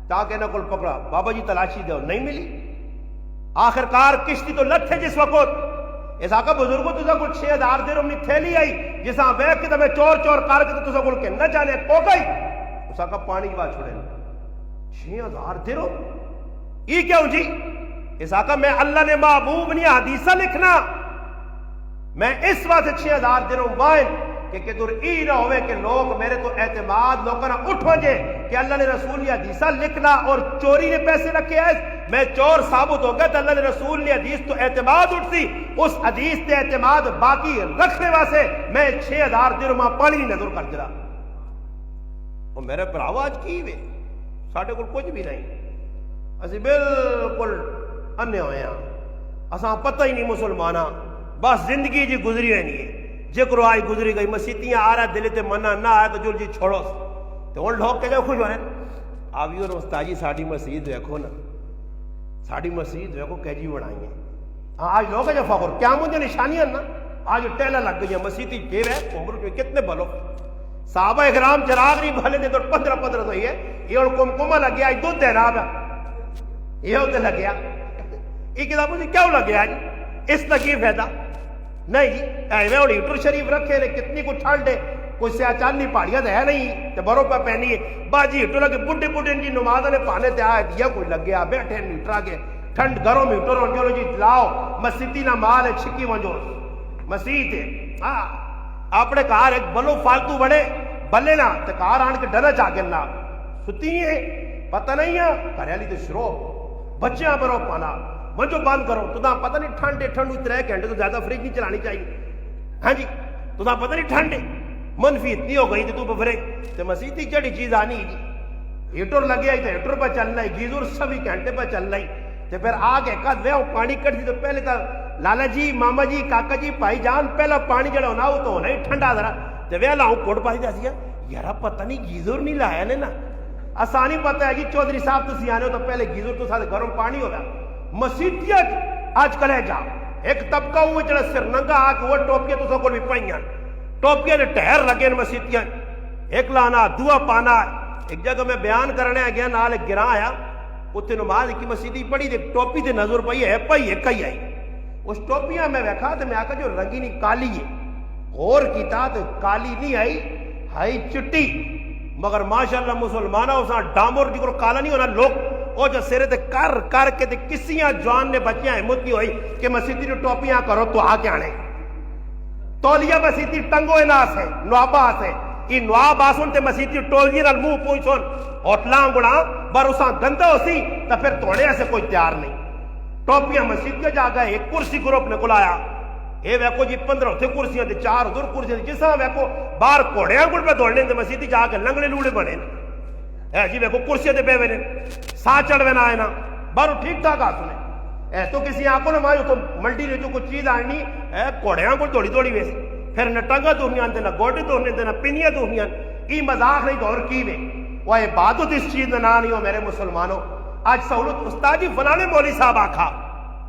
A: چاہ کے انہوں کو پکڑا بابا جی تلاشی دو نہیں ملی آخرکار کشتی تو لٹھے جس وقت اس آقا بزرگوں تو سکول 6000 درہم نہیں تھیلی آئی جس آن ویک کے تمہیں چور کر کے تو سکول کے نہ جانے کو گئی اس آقا پانی جوا چھوڑے 6000 درہم یہ کیوں جی اس آقا میں اللہ نے محبوب نہیں حدیثہ لکھنا میں اس واسطے 6000 درہم وائن کہ دور ای نہ ہوئے کہ لوگ میرے تو اعتماد لوگوں نے اٹھ وجے کہ اللہ نے رسول حدیثہ لکھنا اور چوری نے پیسے رکھے ہیں میں چور ثابت ہو گیا تو اللہ نے رسول نے حدیث تو اعتماد اٹھتی اس حدیث تے اعتماد باقی رکھنے واسے میں 6000 درہم پانی نہیں نظر کر جڑا وہ میرے بھراو آج کی وے ساڈے کول کچھ بھی نہیں اسی بالکل انے ہوئے ہیں اساں پتہ ہی نہیں مسلماناں بس زندگی جی گزری ہے نہیں جکر آئی گزری گئی مسیتیاں آ رہا دل تے منا نہ آیا تو جل جی چھوڑو تو ان لوگ کہ جو خوش ہو رہے ہیں آوی اور استاجی ساڑی مسجد دیکھو نا ساڑی مسجد دیکھو کہ جی بڑھائی ہیں آج لوگ جو فخر کیا مجھے نشانیاں نا آج ٹیلہ لگ گئی ہیں مسیدی جیو ہے عمر میں کتنے بھلو صحابہ اکرام چراغ نہیں بھلے دے تو 15 تو ہی ہے یہ اور کمکمہ لگ گیا دودھ دینا ہے یہ ہوتے لگ گیا یہ کتاب مجھے کیوں لگ گیا جی اس تکیف ہے دا نہیں جی ایویں اور ہیٹر شریف رکھے لے کتنی کو ٹھنڈ ہے کوئی سیاہ چاندنی پہاڑیاں تو ہے نہیں تو برو پہ پہنی ہے باجی ہیٹر لگے بڈھے بڈھے جی نمازہ نے پانے تے آئے دیا کوئی لگ گیا بیٹھے ہیٹر آگے ٹھنڈ گھروں میں ہیٹر ہوں جو جی لاؤ مسیدی نہ مال ہے چھکی ونجو مسیح ہے ہاں اپنے کار ایک بلو فالتو بڑے بلے نا تو کار آن کے ڈرا چاہ گلنا ستی ہیں پتہ نہیں ہے گھریالی تو شروع بچیاں برو پانا منجو بند کرو تو پتہ نہیں ٹھنڈے ٹھنڈ 3 گھنٹے تو زیادہ فریج نہیں چلانی چاہیے ہاں جی تو پتہ نہیں ٹھنڈے منفی اتنی ہو گئی تو بفرے تو مسیدی جڑی چیز آنی جی ہیٹر لگے آئی تو ہیٹر پہ چل رہا ہے گیزر 26 گھنٹے پہ چل رہا ہے تو پھر آگے کد وے پانی کٹ دی تو پہلے تو لالا جی ماما جی کاکا جی بھائی جان پہلا پانی جڑا ہونا وہ تو ہونا ہی ٹھنڈا ذرا تو وے لاؤں کوٹ پاسی دیا یار پتہ نہیں گیزر نہیں لایا نے نا آسانی پتہ ہے جی چودھری صاحب تو آنے ہو تو پہلے گیزر تو ساتھ گرم پانی ہوگا مسیدیاں آج کل ہے جا ایک طبقہ ہوئے جڑا سر ننگا آ کے وہ ٹوپیاں تو سو کو بھی پائیاں ٹوپیاں نے ٹہر لگے مسیدیاں ایک لانا دعا پانا ایک جگہ میں بیان کرنے گیا نال ایک گراں آیا اتنے نماز کی مسیدی پڑھی دے ٹوپی تے نظر پئی ہے پئی ایک ہی آئی اس ٹوپیاں میں ویکھا تے میں آکا جو رنگینی کالی ہے غور کیتا تے کالی نہیں آئی ہائی چٹی مگر ماشاءاللہ مسلمانہ اساں ڈامور جکر کالا نہیں ہونا لوگ او جو سرے تے کر کے تے کسیاں جوان نے بچیاں ہمت نہیں ہوئی کہ مسیدی نے ٹوپیاں کرو تو آ کے آنے تولیہ مسیدی ٹنگو ناس ہے نوابا سے یہ نواب آسن تے مسیدی ٹولیہ نال منہ پوچھون ہوٹلاں گڑا بر اساں گندا ہو سی تو پھر توڑے ایسے کوئی تیار نہیں ٹوپیاں مسجد کے جا گئے ایک کرسی گروپ نے کلایا اے ویکو جی 15 اتھے کرسیاں تے 4 ادھر کرسیاں تے جساں ویکو باہر گھوڑیاں گڑ پہ دوڑنے تے مسجد جا کے لنگڑے لوڑے بنے اے جی ویکو کرسیاں تے بے وینے سا چڑھوے نہ آئے نا بارو ٹھیک ٹھاک آ سنے اے تو کسی آنکھوں نے مائی تو ملٹی نے جو کچھ چیز آنی اے گھوڑیاں گڑ دوڑی دوڑی ویسے پھر نہ ٹنگا دونیاں تے نہ گوڑے دونیاں تے نہ پینیاں دونیاں ای مذاق نہیں دور کی وے وہ عبادت اس چیز نہ نہیں ہو میرے مسلمانوں آج سہولت استاد جی فلانے مولوی صاحب آکھا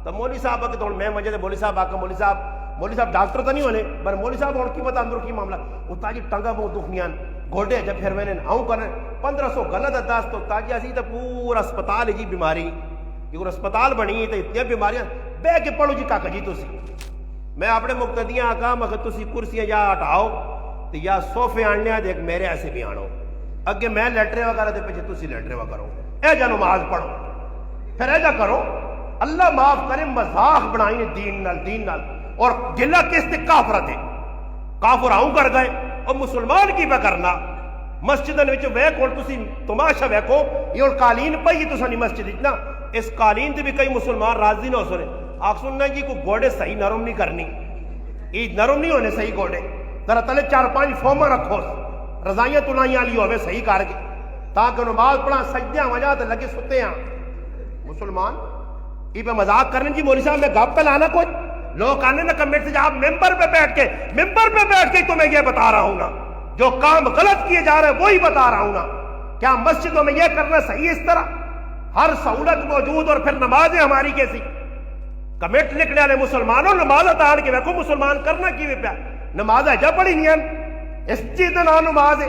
A: تو مولوی صاحب آکے تو میں مجھے مولوی صاحب آکا مولوی صاحب ڈاکٹر تو نہیں ہونے پر مولوی صاحب اور کی پتہ اندر کی معاملہ استاد جی ٹنگا بہت دکھنیاں گھوڑے جب پھر میں نے آؤں کرنے 1500 غلط انداز تو استاد جی اسی تو پورا اسپتال ہے جی بیماری کیونکہ اسپتال بنی تو اتنی بیماریاں بہ کے پڑھو جی کاکا جی تسی میں اپنے مقتدیاں آکا مگر تسی کرسیاں یا ہٹاؤ تو یا صوفے آننے دیکھ میرے ایسے بھی آنو اگے میں لیٹرے وغیرہ دے پیچھے تسی لیٹرے وغیرہ کرو اے جا نماز پڑھو پھر اے جا کرو اللہ معاف کرے مذاق بنائی دین نال اور گلہ کس تے کافرت ہے کافر آؤں کر گئے اور مسلمان کی پہ کرنا مسجد نے وچ ویکھ اور تسی تماشا ویکھو یہ اور قالین پئی تو سانی مسجد اتنا اس قالین تے بھی کئی مسلمان راضی نہ ہو سنے آخ سننا جی کو گوڑے صحیح نرم نہیں کرنی یہ نرم نہیں ہونے صحیح گوڑے ذرا تلے 4-5 فوما رکھو رضائیاں تلائیاں لی ہوئے صحیح کر کے تاکہ نماز پڑھا سجدیاں وجہ تے لگے ستے ہیں مسلمان یہ پہ مذاق کرنے جی مولوی صاحب میں گپ پہ لانا کچھ لوگ آنے نا کمنٹ سے آپ ممبر پہ بیٹھ کے تو میں یہ بتا رہا ہوں نا جو کام غلط کیے جا رہے ہیں وہی بتا رہا ہوں نا کیا مسجدوں میں یہ کرنا صحیح اس طرح ہر سہولت موجود اور پھر نمازیں ہماری کیسی کمنٹ لکھنے والے مسلمانوں نماز اتار کے دیکھو مسلمان کرنا کی پیا نماز ہے جب پڑھی نہیں ہے اس چیز کا نام نماز ہے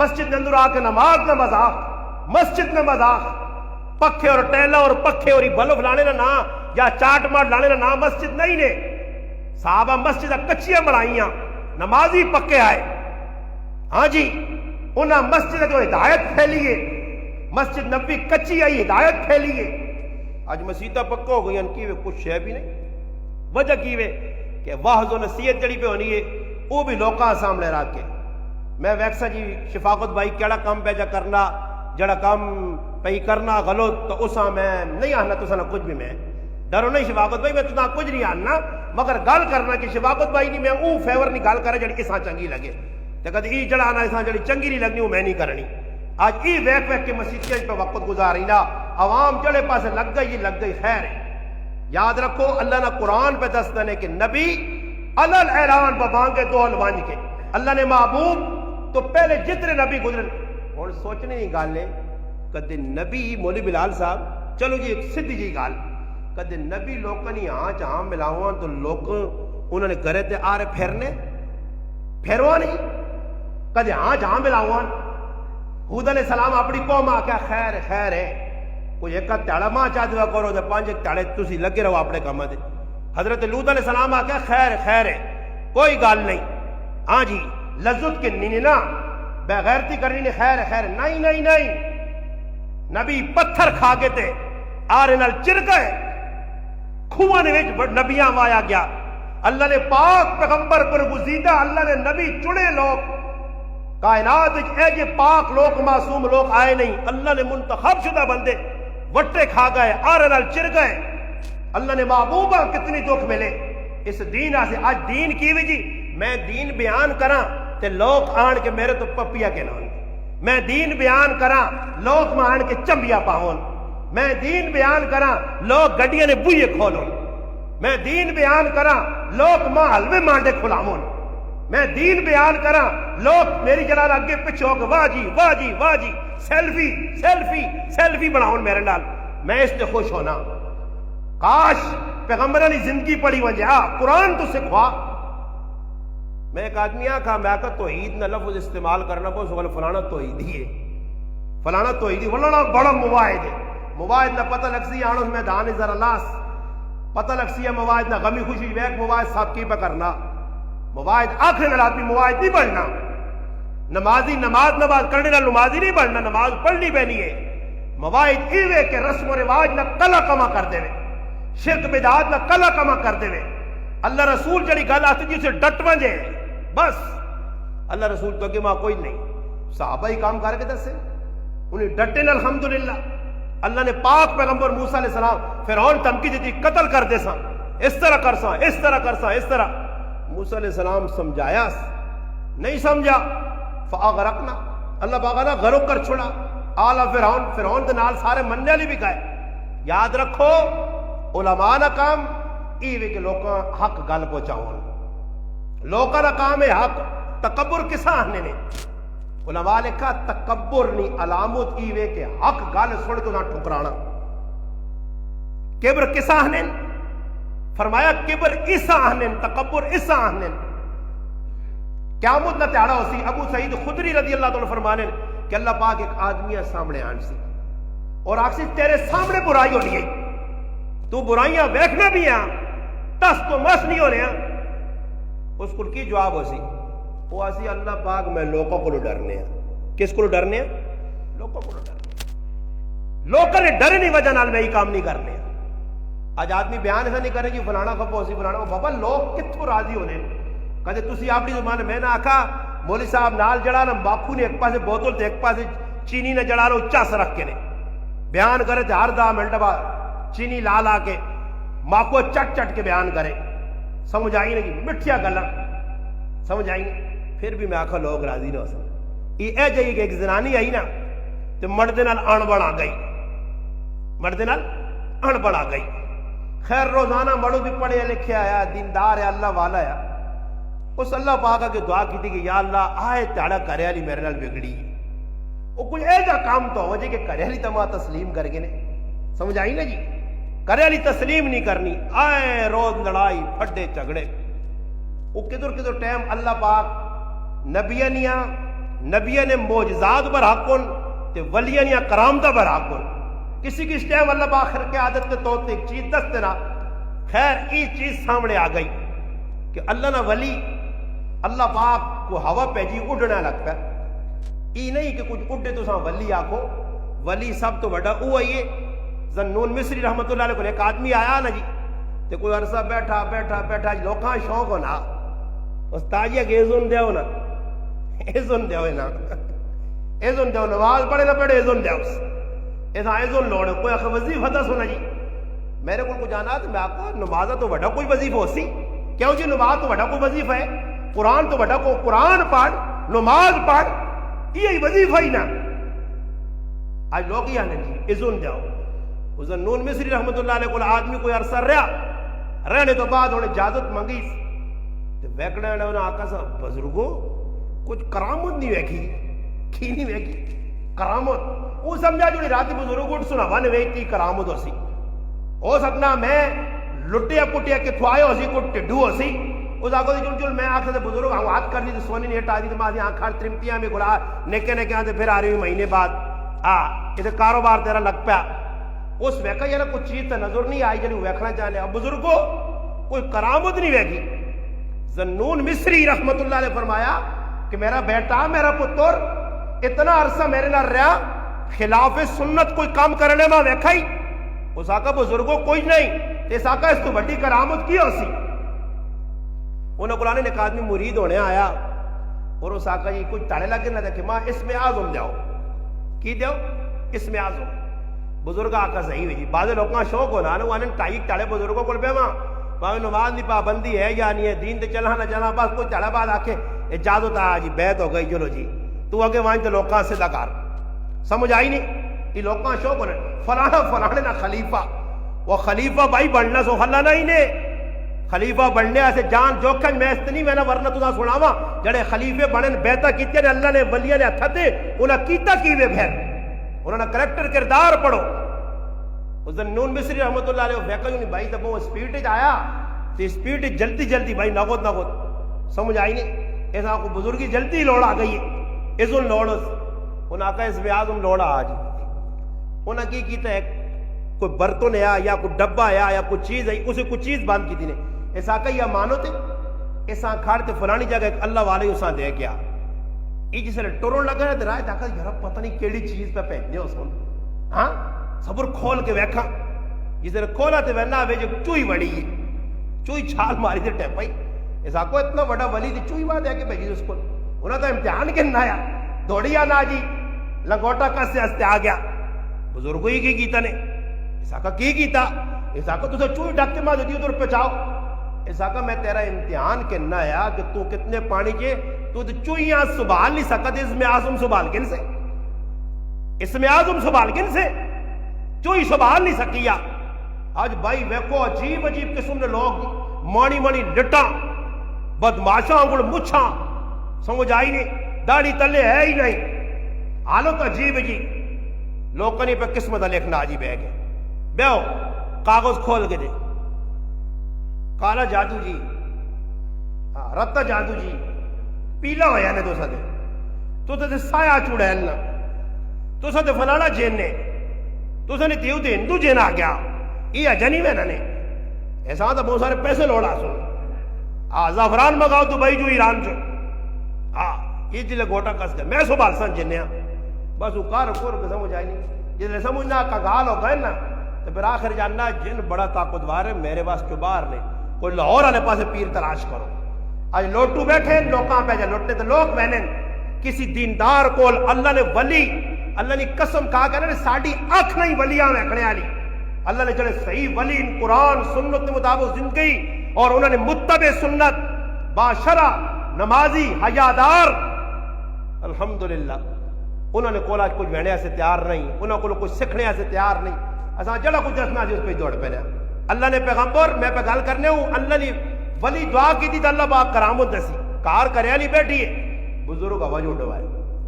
A: مسجد کے اندر آ کے نماز نہ مذاق مسجد میں مذاق پکھے اور ٹیلا اور پکھے اور بلب لانے نہ یا چاٹ ماٹ لانے نہ مسجد نہیں نے صحابہ مسجد کچیاں بنائیاں نمازی پکے آئے ہاں جی انہاں مسجد جو ہدایت پھیلیے مسجد نبی کچی آئی ہدایت پھیلیے آج مسیطہ پکا ہو گئی ان کی کچھ شے بھی نہیں وجہ کی وے کہ واحض و نصیحت جڑی پہ ہونی ہے وہ بھی لوکاں سامنے رکھ کے میں ویکسا جی شفاقت بھائی کیڑا کام پہ جا کرنا جڑا کام پئی کرنا غلط تو اسا میں نہیں آنا تو سنا کچھ بھی میں ڈرو نہیں شفاقت بھائی میں تنا کچھ نہیں آنا مگر گل کرنا کہ شفاقت بھائی نہیں میں اون فیور نہیں گل کرے جڑی اساں چنگی لگے تے کدی ای جڑا آنا اساں جڑی چنگی نہیں لگنی وہ میں نہیں کرنی آج ای ویک ویک کے مسیتیاں پہ وقت گزاری نا عوام جڑے پاسے لگ گئی خیر ہے یاد رکھو اللہ نے قرآن پہ دس دنے کہ نبی علل اعلان بانگے دول وانج کے اللہ نے محبوب تو پہلے جتنے نبی گزرے اور سوچنے نہیں گال لے کدے نبی مولوی بلال صاحب چلو جی ایک سدھی جی گال کدے نبی لوگوں نے ہاں ملاؤں تو لوگ انہوں نے کرے تھے آ رہے پھیروا نہیں کدے ہاں ملاؤں حود علیہ السلام اپنی قوم آ کیا خیر ہے کوئی ایک تیڑا ماں چاہ دیا کرو تو پانچ ایک تیڑے تسی لگے رہو اپنے کام دے حضرت لوط علیہ السلام آ کیا خیر ہے کوئی گال نہیں ہاں جی لذت کے نہیں نا بغیرتی کرنی نے خیر نہیں نبی پتھر کھا کے تے آرے نال چر گئے کھواں نے وچ نبیاں وایا گیا اللہ نے پاک پیغمبر پر گزیدہ اللہ نے نبی چنے لوگ کائنات اے جے پاک لوگ معصوم لوگ آئے نہیں اللہ نے منتخب شدہ بندے وٹے کھا گئے آرے نال چر گئے اللہ نے محبوبہ کتنی دکھ ملے اس دین آسے آج دین کی بھی جی میں دین بیان کراں تے لوگ آن کے میرے تو پپیا کے نون میں دین بیان کراں لوگ میں آن کے چمبیا پاؤن میں دین بیان کراں لوگ گڈیاں نے بوئے کھولون میں دین بیان کراں لوگ ماں حلوے مانڈے کھلاؤن میں دین بیان کراں لوگ میری جلال اگے پچھے ہو کے واہ جی سیلفی بناؤن میرے نال میں اس سے خوش ہونا کاش پیغمبر نے زندگی پڑھی وجہ قرآن تو سکھوا میں ایک آدمی آکھا میں آکھا توحید نہ لفظ استعمال کرنا کو سوال فلانا توحیدی ہے فلانا بڑا مواعد نہ پتہ لگ سی آنو میدان ذرا لاس پتہ لگ سی مواعد نہ غمی خوشی ویک مواعد صاحب کی پہ کرنا مواعد آخر نہ آدمی مواعد نہیں پڑھنا نمازی نماز کرنے نہ نمازی نہیں پڑھنا نماز پڑھنی بہنی ہے مواعد ایوے کہ رسم و رواج نہ کلا کما کر دے شرک بدعات نہ کلا کما کر دے اللہ رسول جڑی گل آتی جی اسے ڈٹ ونجے بس اللہ رسول تو کہ ماں کوئی نہیں صحابہ ہی کام کر کے دسے انہیں ڈٹے نا الحمدللہ اللہ نے پاک پیغمبر موسیٰ علیہ السلام فرعون دھمکی دیتی قتل کر دے سا اس طرح کرساں موسیٰ علیہ السلام سمجھایا نہیں سمجھا فاغرقنا اللہ باغانا غرق کر چھوڑا آلہ فرعون دے نال سارے مننے والی بھی گئے یاد رکھو علماء نا کام ایوے کہ لوکاں حق گل پہنچاؤں لوکاں نا کام ہے حق تکبر کسا آنے نے علماء نے کہا تکبر نہیں علامت ایوے کہ حق گل سن کے نہ ٹھکرانا کبر کسا آنے فرمایا کبر اسا آنے تکبر اسا آنے قیامت نہ تیارا ہو سی ابو سعید خدری رضی اللہ عنہ فرمانے کہ اللہ پاک ایک آدمی سامنے آن سی اور آخسی تیرے سامنے برائی ہو رہی ہے تو برائیاں بیکھنا بھی ہیں تس تو مس نہیں ہو رہے ہیں اس کو کی جواب ہو سی وہ آسی اللہ پاک میں لوگوں کو ڈرنے ہیں کس کو ڈرنے ہیں لوگوں کو ڈرنے لوگوں نے ڈرے نہیں وجہ نال میں ہی کام نہیں کرنے آج آدمی بیان ایسا نہیں کرے جی فلانا کھپو سی فلانا بابا لوگ کتوں راضی ہونے کہتے تسی اپنی زبان میں نہ آکھا مولوی صاحب نال جڑا نا باکو نے ایک پاسے بوتل تے ایک پاسے چینی نے جڑا لو چس رکھ کے نے بیان کرے تے ہر 10 منٹ بعد چینی لا لا کے ماکو چٹ کے بیان کرے سمجھ آئی نہیں مٹھیا گلا سمجھ آئی نہیں پھر بھی میں آکھا لوگ راضی نہ ہو سکتے یہ اے جائیے کہ ایک زنانی آئی نا تے مردے نال اڑ بڑا گئی مردے نال اڑ بڑا گئی خیر روزانہ مڑو بھی پڑھے لکھے آیا دیندار ہے اللہ والا ہے اس اللہ پاکا کے دعا کی تھی کہ یا اللہ آئے تیڑا کرے علی میرے نال بگڑی وہ کچھ ایجا کام تو ہو جائے کہ کرے علی تمہا تسلیم کر کے نے سمجھ آئی نا جی کرے علی تسلیم نہیں کرنی آئے روز لڑائی پھڑے جھگڑے وہ کدھر ٹائم اللہ پاک نبیہ نے معجزات پر حقن تے ولیہ نے کرامتہ پر حقن کسی کس ٹائم اللہ پاک آخر کے عادت کے طور ایک چیز دست دینا خیر یہ چیز سامنے آ گئی کہ اللہ نہ ولی اللہ پاک کو ہوا پہ جی اڑنا لگتا ہے یہ نہیں کہ کچھ اڑے تو ساں ولی آکھو ولی سب تو بڑا وہ آئیے زنون مصری رحمت اللہ علیہ کو ایک آدمی آیا نا جی تے کوئی عرصہ بیٹھا لوکاں شوق ہونا استاجیہ کہ ایزن دیو نا ایزن دیو نا اذن دو نماز پڑھے نہ پڑھے اذن دو ایسا اذن لوڑ کوئی آخر وظیفہ تھا سنا جی میرے کو جانا تو میں آخا نماز تو بڑا کوئی وظیفہ ہو سی کیوں جی نماز تو بڑا کوئی وظیفہ ہے قرآن تو بڑا کو قرآن پڑھ نماز پڑھ یہ وظیفہ ہی نہ آج لوگ یہ آنے جی اذن جاؤ حضرت نون مصری رحمت اللہ علیہ کو آدمی کوئی عرصہ رہنے تو بعد انہیں اجازت منگی تو ویکڑے انہیں آقا صاحب بزرگوں کچھ کرامت نہیں ویکھی کی نہیں ویکھی کرامت وہ سمجھا جو راتی بزرگ اٹھ سنا ون ویکتی کرامت ہو سی ہو سکنا میں لٹیا پٹیا کے تھوائے ہو سی کو ٹڈو ہو سی اس آگو دی چل میں آنکھ سے بزرگ ہوں ہاتھ کر دی تو سونی نہیں ہٹا دی تو ماں آنکھ ترمتیاں میں گلا نکے نکے آتے پھر آ رہی ہوئی مہینے بعد یہ کاروبار تیرا لگ پیا اس ویکا یا کچھ چیز تو نظر نہیں آئی جنہی ویکھنا چاہنے اب بزرگو کوئی کرامت نہیں ویکھی ذنون مصری رحمت اللہ علیہ فرمایا کہ میرا بیٹا میرا پتر اتنا عرصہ میرے نہ رہا خلاف سنت کوئی کام کرنے میں ویکھا ہی اس آقا بزرگوں کوئی نہیں اس آقا اس تو بڑی کرامت کی ہو سی انہوں قرآن نے ایک آدمی مرید ہونے آیا اور اس آقا جی کچھ تاڑے لگے نہ دیکھے ماں اس میں آزم جاؤ کی دیو اس میں آزم بزرگ آقا صحیح ہوئی جی بعض لوگوں کا شوق ہونا وہ انہیں ٹائک ٹاڑے بزرگوں کو پہ ماں باوی نماز نہیں پابندی ہے یا نہیں ہے دین تے چلنا نہ چلنا بس کوئی چڑھا بعد آکے اجازت آیا جی بیعت ہو گئی چلو جی تو اگے وہاں تے لوگوں سے دکار سمجھ آئی نہیں یہ لوگوں کا شوق ہونا فلانے نہ خلیفہ وہ خلیفہ بھائی بڑھنا سو خلا نہ ہی نے خلیفہ بڑھنے ایسے جان جوکھن میں استنی میں نہ ورنہ تو سناوا جڑے خلیفے بڑھن بیعتہ کیتے نے اللہ نے ولیہ نے ہتھ دے انہاں کیتا کیوے پھر انہوں نے کریکٹر کردار پڑھو حضرت نون مصری رحمت اللہ علیہ ویکا جو نہیں بھائی تب وہ سپیڈ آیا تو سپیڈ جلدی بھائی نگوت سمجھ آئی نہیں ایسا کو بزرگی جلدی لوڑ آ گئی ہے اذن لوڑ انہوں نے کہا اس بیازم لوڑا آج انہوں نے کیتا ہے کوئی برتن ہے یا کوئی ڈبا ہے یا کوئی چیز ہے اسے کوئی چیز باندھ کی تھی نے ایسا کہ یہ مانو تے ایسا کھاڑتے فلانی جگہ ایک اللہ والے اساں دے گیا یہ جسے ٹورن لگا ہے رائے تاکہ یار پتہ نہیں کیڑی چیز پہ پہننے اس کو ہاں صبر کھول کے ویکھا جسے کھولا تے وینا وے جو چوئی بڑی ہے چوئی چھال ماری تے ٹیپائی ایسا کو اتنا بڑا ولی تے چوئی بات ہے کہ بھیجی اس کو انہوں تو امتحان کرنا آیا دوڑیا نہ جی لنگوٹا کس سے ہستے آ گیا بزرگوں ہی کی کیتا نے ایسا کا کی کیتا ایسا کو تجھے چوئی ڈھکتے ماں دیتی ادھر پہ چاؤ ایسا کا میں تیرا امتحان کرنا آیا کہ تو کتنے پانی کے تو چوئیاں سبال نہیں سکت اس میں آزم سبال کن سے اس میں آزم سبال کن سے چوئی سبال نہیں سکیا آج بھائی ویکو عجیب قسم نے لوگ مانی لٹا بدماشاں انگل مچھاں سمجھ آئی نہیں داڑھی تلے ہے ہی نہیں حالت عجیب جی لوگ کنی پہ قسمت لکھنا عجیب ہے گئے بیو کاغذ کھول کے دے کالا جادو جی رتا جادو جی پیلا ہویا نے تو تے سایہ چوڑیلنا تو سا تے فلانا جیننے تو سا نے تیو تے ہندو جین آ گیا یہ جنی میں نے ایسا تو بہت سارے پیسے لوڑا سن زعفران مگاؤ تو بھائی جو ایران چو یہ جلے گوٹا کس گئے میں سو بالسان جننے بس وہ کار کے سمجھ آئی نہیں جلے سمجھنا کا گال ہو گئے نا تو پھر آخر جاننا جن بڑا طاقتوار ہے میرے پاس کیوں باہر نہیں کوئی لاہور والے پاسے پیر تلاش کرو آج لوٹو بیٹھے لوکاں پہ جا لوٹنے تو لوگ بہنیں کسی دیندار کو اللہ نے ولی اللہ نے قسم کہا کہ ساڑھی آنکھ نہیں ولیاں میں کھڑے آلی اللہ نے جڑے صحیح ولی قرآن سنت کے مطابق زندگی اور انہوں نے متبع سنت باشرہ نمازی حیادار الحمدللہ انہوں نے کولا کچھ بہنے سے تیار نہیں انہوں کو کچھ سکھنے سے تیار نہیں ایسا جڑا کچھ رسنا جی اس پہ دوڑ پہ اللہ نے پیغمبر میں پہ گل کرنے ہوں اللہ نے ولی دعا کی تھی تو اللہ باپ کرامت دسی کار کرے لی بیٹھی ہے بزرگ ہوا جو اٹھوائے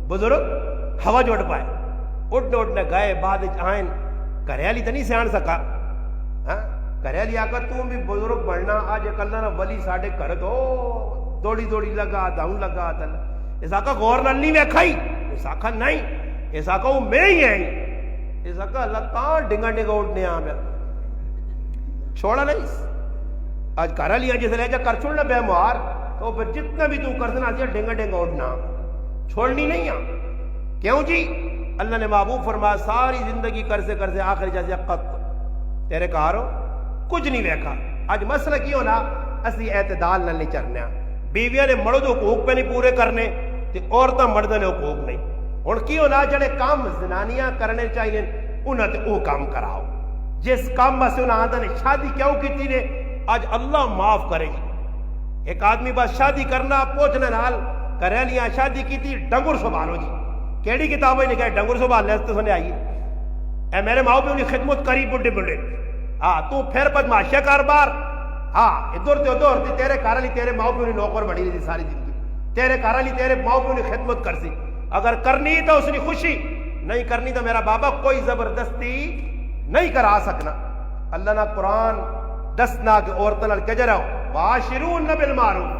A: بزرگ ہوا جو اٹھ پائے اٹھنے گئے بعد آئین کرے لی تو نہیں سیان سکا کرے لی آکر تم بھی بزرگ بڑھنا آج ایک اللہ نے ولی ساڑھے کر دو دوڑی لگا داؤں لگا اس آقا غور نہ نہیں میں کھائی اس آقا نہیں اس آقا وہ میں ہی آئی اس آقا اللہ تاں ڈنگا اٹھنے آمیا چھوڑا نہیں آج کرا لیا جیسے لے جا کر چھوڑنا بے موار تو پھر جتنا بھی تو کر سنا ڈنگا اٹھنا چھوڑنی نہیں کیوں جی اللہ نے محبوب فرمایا ساری زندگی کر سے آخر جیسے قط تیرے کارو کچھ نہیں ویکھا آج مسئلہ کی ہونا اسی اعتدال نہ نہیں چرنے بیویاں نے مرد حقوق پہ نہیں پورے کرنے تے عورتاں مردوں نے حقوق نہیں ہن کی ہونا جڑے کام زنانیاں کرنے چاہیے انہاں تے او کام کراؤ. جس کام سے انہاں آدھا نے شادی کیوں کیتی نے آج اللہ معاف کرے گی. ایک آدمی بس شادی کرنا پوچھنے نال کریلیاں شادی کیتی ڈنگر سنبھالو جی. کیڑی کتاب نے کہا ڈنگر سنبھال لے تو سنے آئی اے میرے ماؤ پیو نے خدمت کری بڈھے بڈھے. ہاں تو پھر بدماشیا کاروبار. ہاں ادھر تے ادھر تے تیرے گھر والی تیرے ماؤ پیو نے نوکر بنی رہی ساری زندگی. تیرے گھر والی تیرے ماؤ پیو نے خدمت کر سی. اگر کرنی تو اس کی خوشی, نہیں کرنی تو میرا بابا کوئی زبردستی نہیں کرا سکنا. اللہ نہ قرآن دسنا کہ عورتوں نال کجرا واشرون بالمعروف.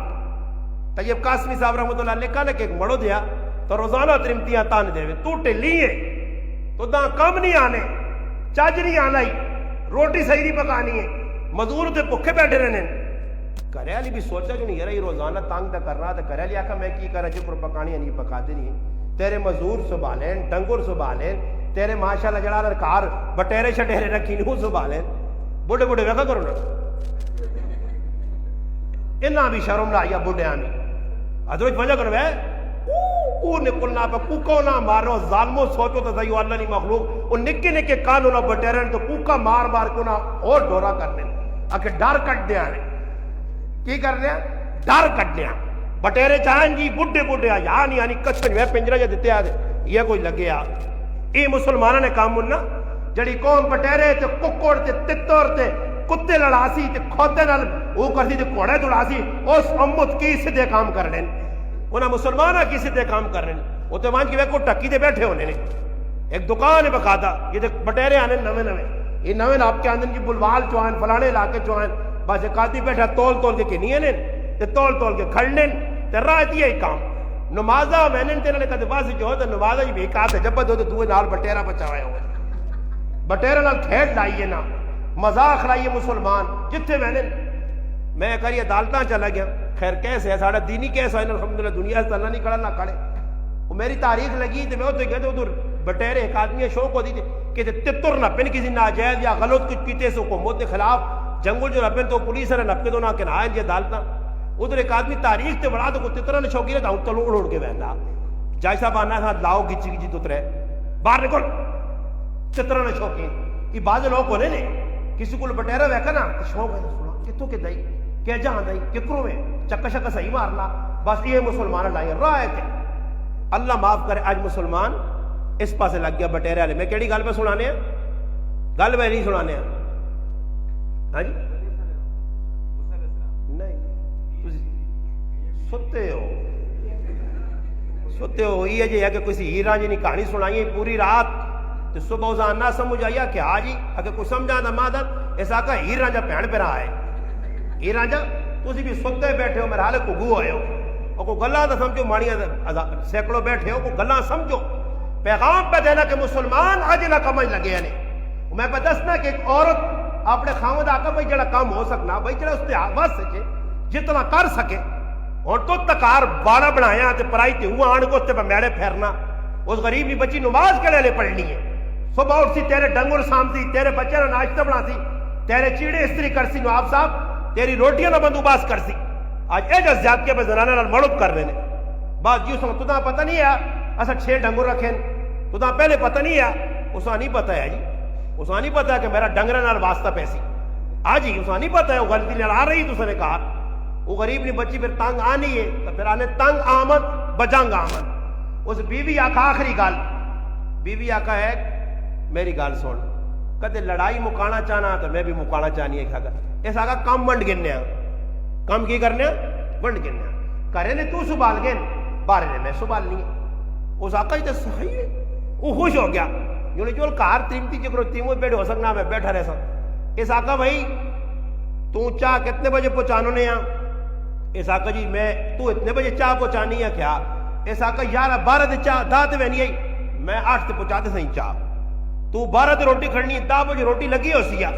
A: طیب قاسمی صاحب رحمۃ اللہ علیہ نے کہ ایک مڑو دیا تو روزانہ ترمتیاں تان دے تو ٹلی ہے تو دا کم نہیں آنے چج نہیں آنا ہی روٹی صحیح نہیں پکانی ہے مزدور تے بھوکے بیٹھے رہنے. گھر والی بھی سوچا جو نہیں یار یہ روزانہ تنگ تو کرنا تو گھر والی آخا میں کی کرا جو پکانی نہیں پکاتے نہیں تیرے مزدور سنبھالیں ڈنگر سنبھالیں تیرے ماشاء اللہ جڑا کار بٹیرے شٹیرے رکھی نہیں سنبھالیں. بڑھے بڑھے ویکھا کرو نا انہاں بھی شرم لایا بڑھیاں بھی حضرت وجہ کرو ہے کو نکلنا پہ کوکا نہ مارو ظالمو سوچو تو صحیح اللہ نہیں مخلوق وہ نکے نکے کانوں نہ بٹیرن تو کوکا مار مار کو نہ اور ڈورا کرنے آکے ڈر کٹ دیا نے کی کر دیا ڈر کٹ دیا بٹیرے چاہیں جی بڈھے بڈھے یعنی یعنی کچھ میں پنجرہ جا دیتے آدھے یہ کوئی لگے آ یہ مسلمانہ نے کام مننا جڑی قوم بٹیرے تے ککڑ تے تتر تے کتے لڑاسی تے کھوتے نال وہ کرتی تے کوڑے دوڑاسی اس امت کی سدھے کام کر لیں انہاں مسلمانہ کی سدھے کام کر لیں وہ تو وہاں کی ویکو ٹکی دے بیٹھے ہونے نے ایک دکان ہے بقاعدہ یہ تے بٹیرے آنے نوے نوے یہ نوے آپ کے آندن کی بلوال چوہن فلانے علاقے چوہن بس ایک آدمی بیٹھا تول تول کے کنیے نے تے تول تول کے کھڑنے تے راہ دیا ہی کام نمازہ میں نے تیرے کہتے باسی جو ہوتا نمازہ جی بھی کہا تھا جب دو تو دوئے نال بٹیرہ بچاوائے ہوئے بٹیرہ نال کھیٹ لائیے نا مذاق لائیے مسلمان جتھے میں کریے عدالتاں چلا گیا خیر کیسے ہے ساڑھا دینی کیسا ہے الحمدللہ دنیا سے اللہ نہیں کھڑا نہ کھڑے وہ میری تاریخ لگی تو میں ہوتے گئے تو ادھر بٹیرے ایک آدمی شوق ہو دی کہ تتر نہ پن کسی ناجائز یا غلط کچھ کیتے سے حکومت کے خلاف جنگل جو رپن تو پولیس نے نپکے تو نہ کنائیں جی عدالتاں ادھر ایک آدمی تاریخ تے بڑا تو تترہ نے شوقی رہتا ہوں تلوں اڑ کے بہندا جائے صاحب آنا ہے لاؤ گچی گچی تترے باہر نکل تترہ نے شوقی یہ بعض لوگ ہونے نے کسی کو بٹیرہ ویکھا نا شوق ہے سنا کتوں کے دائی کہ جہاں دائی ککروں میں چکا شکا صحیح مارنا بس یہ مسلمان لائے رائے تھے اللہ معاف کرے آج مسلمان اس پاسے لگ گیا بٹیرے والے میں کیڑی گل پہ سنانے ہیں گل پہ نہیں سنانے ہیں ہاں جی نہیں ستے ہو یہ جی ہے کہ کسی ہیرا جی نہیں کہانی سنائی پوری رات تو صبح ازان نہ سمجھ آیا کہ ہاں جی اگر کوئی سمجھا دا مادر ایسا کہا ہیر رانجا پہن پہ رہا ہے ہیر رانجا تسی بھی ستے بیٹھے ہو میرے حالے کو گو آئے ہو اور کوئی گلہ دا سمجھو مانیاں سینکڑوں بیٹھے ہو کوئی گلہ سمجھو پیغام پہ دینا کہ مسلمان آج نہ کمج لگے ہیں میں پہ دسنا کہ ایک عورت اپنے خامد آقا بھائی جڑا کام ہو سکنا بھائی جڑا اس نے آواز سکے جتنا کر سکے اور تو تکار بارہ بنایا تے پرائی تے ہوا آن کو تے پہ میڑے پھیرنا اس غریب بھی بچی نماز کے لئے پڑھنی ہے صبح اٹھ سی تیرے ڈنگر سامتی تیرے بچے نہ ناشتہ بنا سی تیرے چیڑے استری کر سی نواب صاحب تیری روٹیاں نہ بندوباس کر سی آج اے جس زیادہ پہ زنانہ نال مڑب کر لینے بات یوں سمجھ تو پتہ نہیں ہے ایسا 6 ڈنگر رکھیں تو پہلے پتہ نہیں ہے اسا نہیں پتہ ہے جی اسا نہیں پتہ ہے کہ میرا ڈنگر نال واسطہ پیسی آج ہی اسا نہیں پتہ ہے وہ غلطی نال آ رہی تو نے کہا وہ غریب نے بچی پھر تنگ آنی ہے تو پھر آنے تنگ آمد بجنگ آمد اس بیوی آکھا آخری گال بیوی آکھا ہے میری گال سن کدے لڑائی مکانا چاہنا تو میں بھی مکانا چاہنی ہے کھا اس آگا کام ونڈ گننے کام کی کرنے ونڈ گننے کرے نے تو سبال گن بارے نے میں سبال نہیں اس آقا جی صحیح ہے وہ خوش ہو گیا یوں جو کار تیمتی چکرو تیموں بیٹھ ہو سکنا میں بیٹھا رہ سکتا اس آقا بھائی تو چاہ کتنے بجے پہنچانو نے یہاں اس آقا جی میں تو اتنے بجے چاہ پہنچانی ہے کیا اس آقا 11-12 دے چاہ داتے میں نہیں آئی میں 8 تے پہنچاتے صحیح چاہ تو 12 تے روٹی کھڑنی ہے 10 بجے روٹی لگی ہو سیا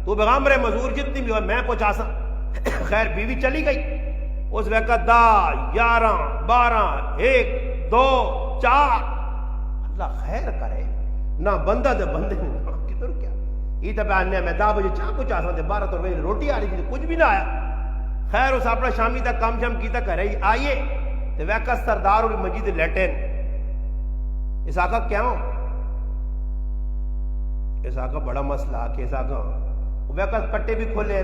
A: تو پیغام رہے مزور جتنی بھی ہو میں پہنچا سا خیر بیوی چلی گئی اس وقت 10 11 12 1 2 4 اللہ خیر کرے نہ بندہ دے بندے کدھر کیا یہ تو بیاننے میں 10 بجے چاہ پہنچا سا 12 تو بجے روٹی آ رہی تھی کچھ بھی نہ آیا خیر اس اپنا شامی تک کام شام کیتا کر رہی آئیے تو وقت سردار اور مجید لیٹن اس آقا کیوں؟ اس آقا بڑا مسئلہ کہ اس آقا ویکت کٹے بھی کھولیں